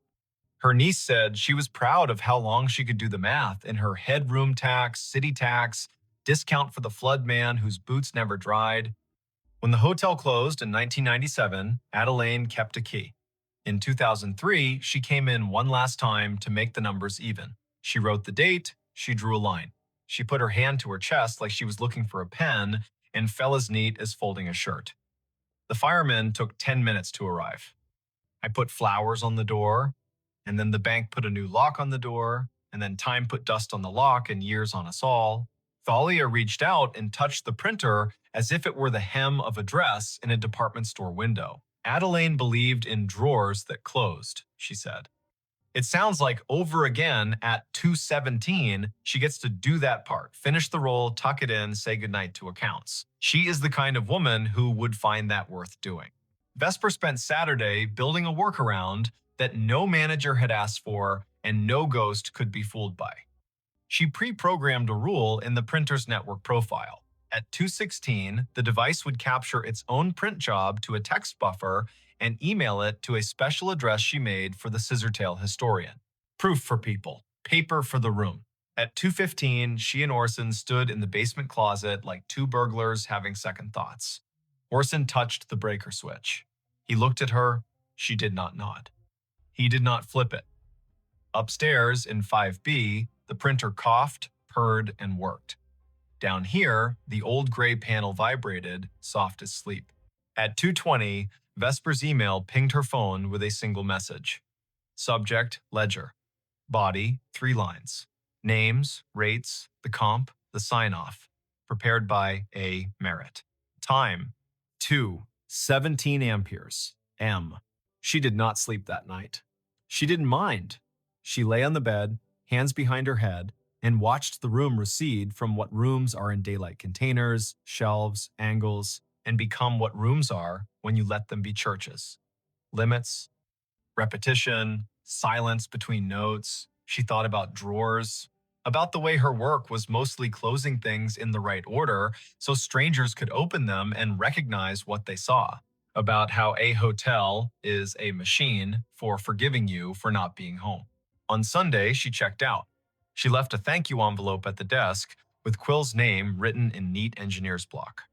Her niece said she was proud of how long she could do the math in her headroom tax, city tax, discount for the flood man whose boots never dried. When the hotel closed in 1997, Adelaine kept a key. In 2003, she came in one last time to make the numbers even. She wrote the date, she drew a line. She put her hand to her chest like she was looking for a pen and fell as neat as folding a shirt. The firemen took 10 minutes to arrive. I put flowers on the door, and then the bank put a new lock on the door, and then time put dust on the lock and years on us all. Thalia reached out and touched the printer as if it were the hem of a dress in a department store window. Adelaine believed in drawers that closed, she said. It sounds like over again at 2:17, she gets to do that part, finish the roll, tuck it in, say goodnight to accounts. She is the kind of woman who would find that worth doing. Vesper spent Saturday building a workaround that no manager had asked for and no ghost could be fooled by. She pre-programmed a rule in the printer's network profile. At 2:16, the device would capture its own print job to a text buffer and email it to a special address she made for the Scissortail historian. Proof for people, paper for the room. At 2:15, she and Orson stood in the basement closet like two burglars having second thoughts. Orson touched the breaker switch. He looked at her. She did not nod. He did not flip it. Upstairs in 5B, the printer coughed, purred, and worked. Down here, the old gray panel vibrated, soft as sleep. At 2:20, Vesper's email pinged her phone with a single message. Subject, ledger. Body, 3 lines. Names, rates, the comp, the sign-off. Prepared by A. Merritt. Time, 2:17 amperes. M. She did not sleep that night. She didn't mind. She lay on the bed, hands behind her head, and watched the room recede from what rooms are in daylight containers, shelves, angles, and become what rooms are when you let them be churches. Limits, repetition, silence between notes. She thought about drawers, about the way her work was mostly closing things in the right order so strangers could open them and recognize what they saw, about how a hotel is a machine for forgiving you for not being home. On Sunday, she checked out. She left a thank you envelope at the desk with Quill's name written in neat engineer's block.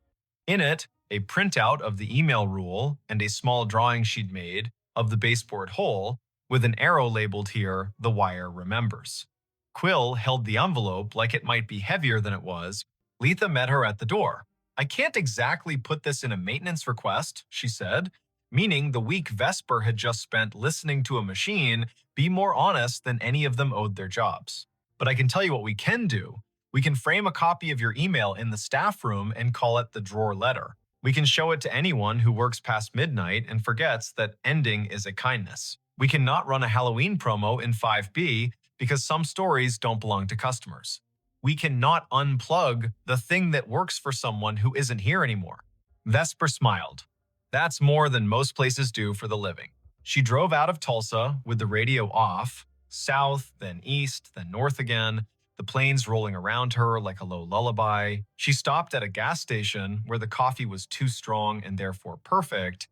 In it, a printout of the email rule and a small drawing she'd made of the baseboard hole with an arrow labeled here, "The wire remembers." Quill held the envelope like it might be heavier than it was. Letha met her at the door. "I can't exactly put this in a maintenance request," she said, meaning the week Vesper had just spent listening to a machine be more honest than any of them owed their jobs. "But I can tell you what we can do. We can frame a copy of your email in the staff room and call it the drawer letter. We can show it to anyone who works past midnight and forgets that ending is a kindness. We can not run a Halloween promo in 5B because some stories don't belong to customers. We cannot unplug the thing that works for someone who isn't here anymore." Vesper smiled. That's more than most places do for the living. She drove out of Tulsa with the radio off, south, then east, then north again, the planes rolling around her like a low lullaby. She stopped at a gas station where the coffee was too strong and therefore perfect.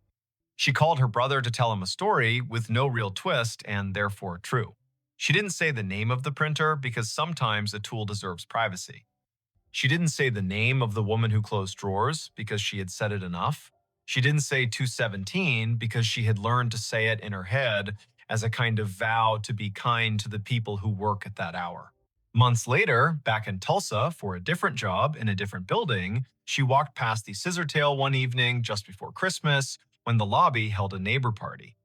She called her brother to tell him a story with no real twist and therefore true. She didn't say the name of the printer because sometimes a tool deserves privacy. She didn't say the name of the woman who closed drawers because she had said it enough. She didn't say 217 because she had learned to say it in her head as a kind of vow to be kind to the people who work at that hour. Months later, back in Tulsa for a different job in a different building, she walked past the Scissortail one evening just before Christmas when the lobby held a neighbor party.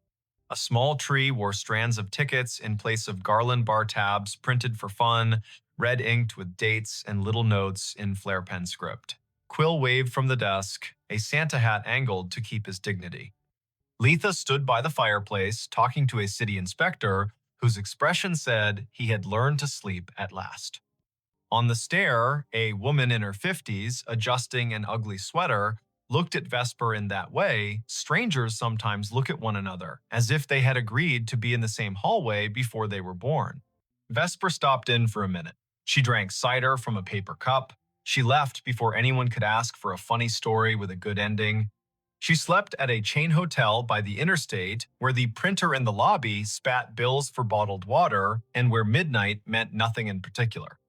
A small tree wore strands of tickets in place of garland bar tabs printed for fun, red inked with dates and little notes in flare pen script. Quill waved from the desk, a Santa hat angled to keep his dignity. Letha stood by the fireplace talking to a city inspector whose expression said he had learned to sleep at last. On the stair, a woman in her 50s, adjusting an ugly sweater, looked at Vesper in that way strangers sometimes look at one another, as if they had agreed to be in the same hallway before they were born. Vesper stopped in for a minute. She drank cider from a paper cup. She left before anyone could ask for a funny story with a good ending. She slept at a chain hotel by the interstate where the printer in the lobby spat bills for bottled water and where midnight meant nothing in particular.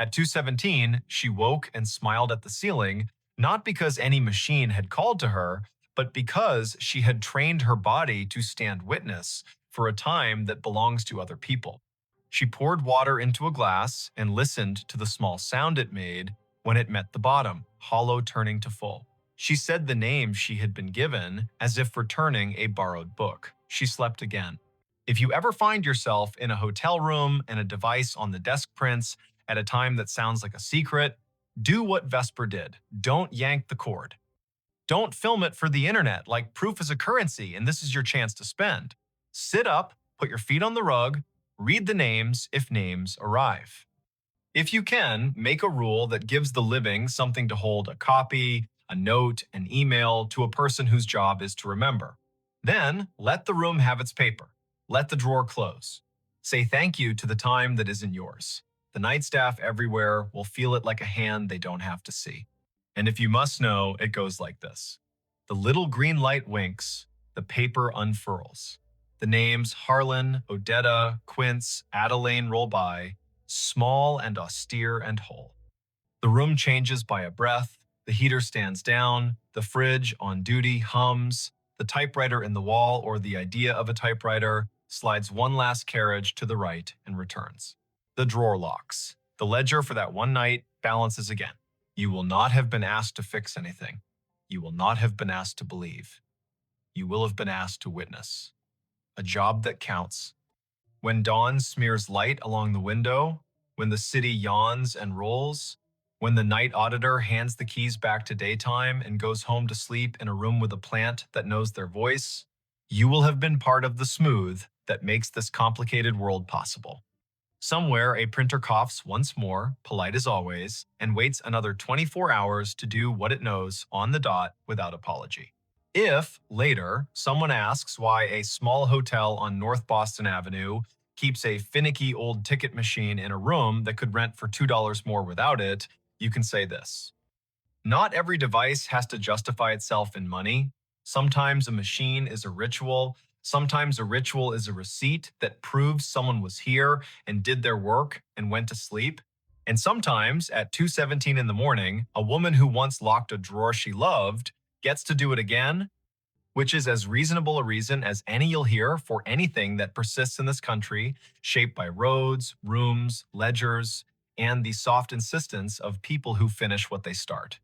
At 2:17, she woke and smiled at the ceiling, not because any machine had called to her, but because she had trained her body to stand witness for a time that belongs to other people. She poured water into a glass and listened to the small sound it made when it met the bottom, hollow turning to full. She said the name she had been given as if returning a borrowed book. She slept again. If you ever find yourself in a hotel room and a device on the desk prints at a time that sounds like a secret, do what Vesper did. Don't yank the cord. Don't film it for the internet like proof is a currency and this is your chance to spend. Sit up, put your feet on the rug, read the names if names arrive. If you can, make a rule that gives the living something to hold a copy, a note, an email to a person whose job is to remember. Then, let the room have its paper. Let the drawer close. Say thank you to the time that isn't yours. The night staff everywhere will feel it like a hand they don't have to see. And if you must know, it goes like this. The little green light winks, the paper unfurls. The names Harlan, Odetta, Quince, Adelaine roll by, small and austere and whole. The room changes by a breath, the heater stands down, the fridge on duty hums, the typewriter in the wall or the idea of a typewriter slides one last carriage to the right, and returns. The drawer locks. The ledger for that one night balances again. You will not have been asked to fix anything. You will not have been asked to believe. You will have been asked to witness. A job that counts. When dawn smears light along the window, when the city yawns and rolls, when the night auditor hands the keys back to daytime and goes home to sleep in a room with a plant that knows their voice, you will have been part of the smooth that makes this complicated world possible. Somewhere, a printer coughs once more, polite as always, and waits another 24 hours to do what it knows on the dot without apology. If, later, someone asks why a small hotel on North Boston Avenue keeps a finicky old ticket machine in a room that could rent for $2 more without it, you can say this. Not every device has to justify itself in money. Sometimes a machine is a ritual. Sometimes a ritual is a receipt that proves someone was here and did their work and went to sleep. And sometimes, at 2:17 in the morning, a woman who once locked a drawer she loved gets to do it again, which is as reasonable a reason as any you'll hear for anything that persists in this country, shaped by roads, rooms, ledgers, and the soft insistence of people who finish what they start.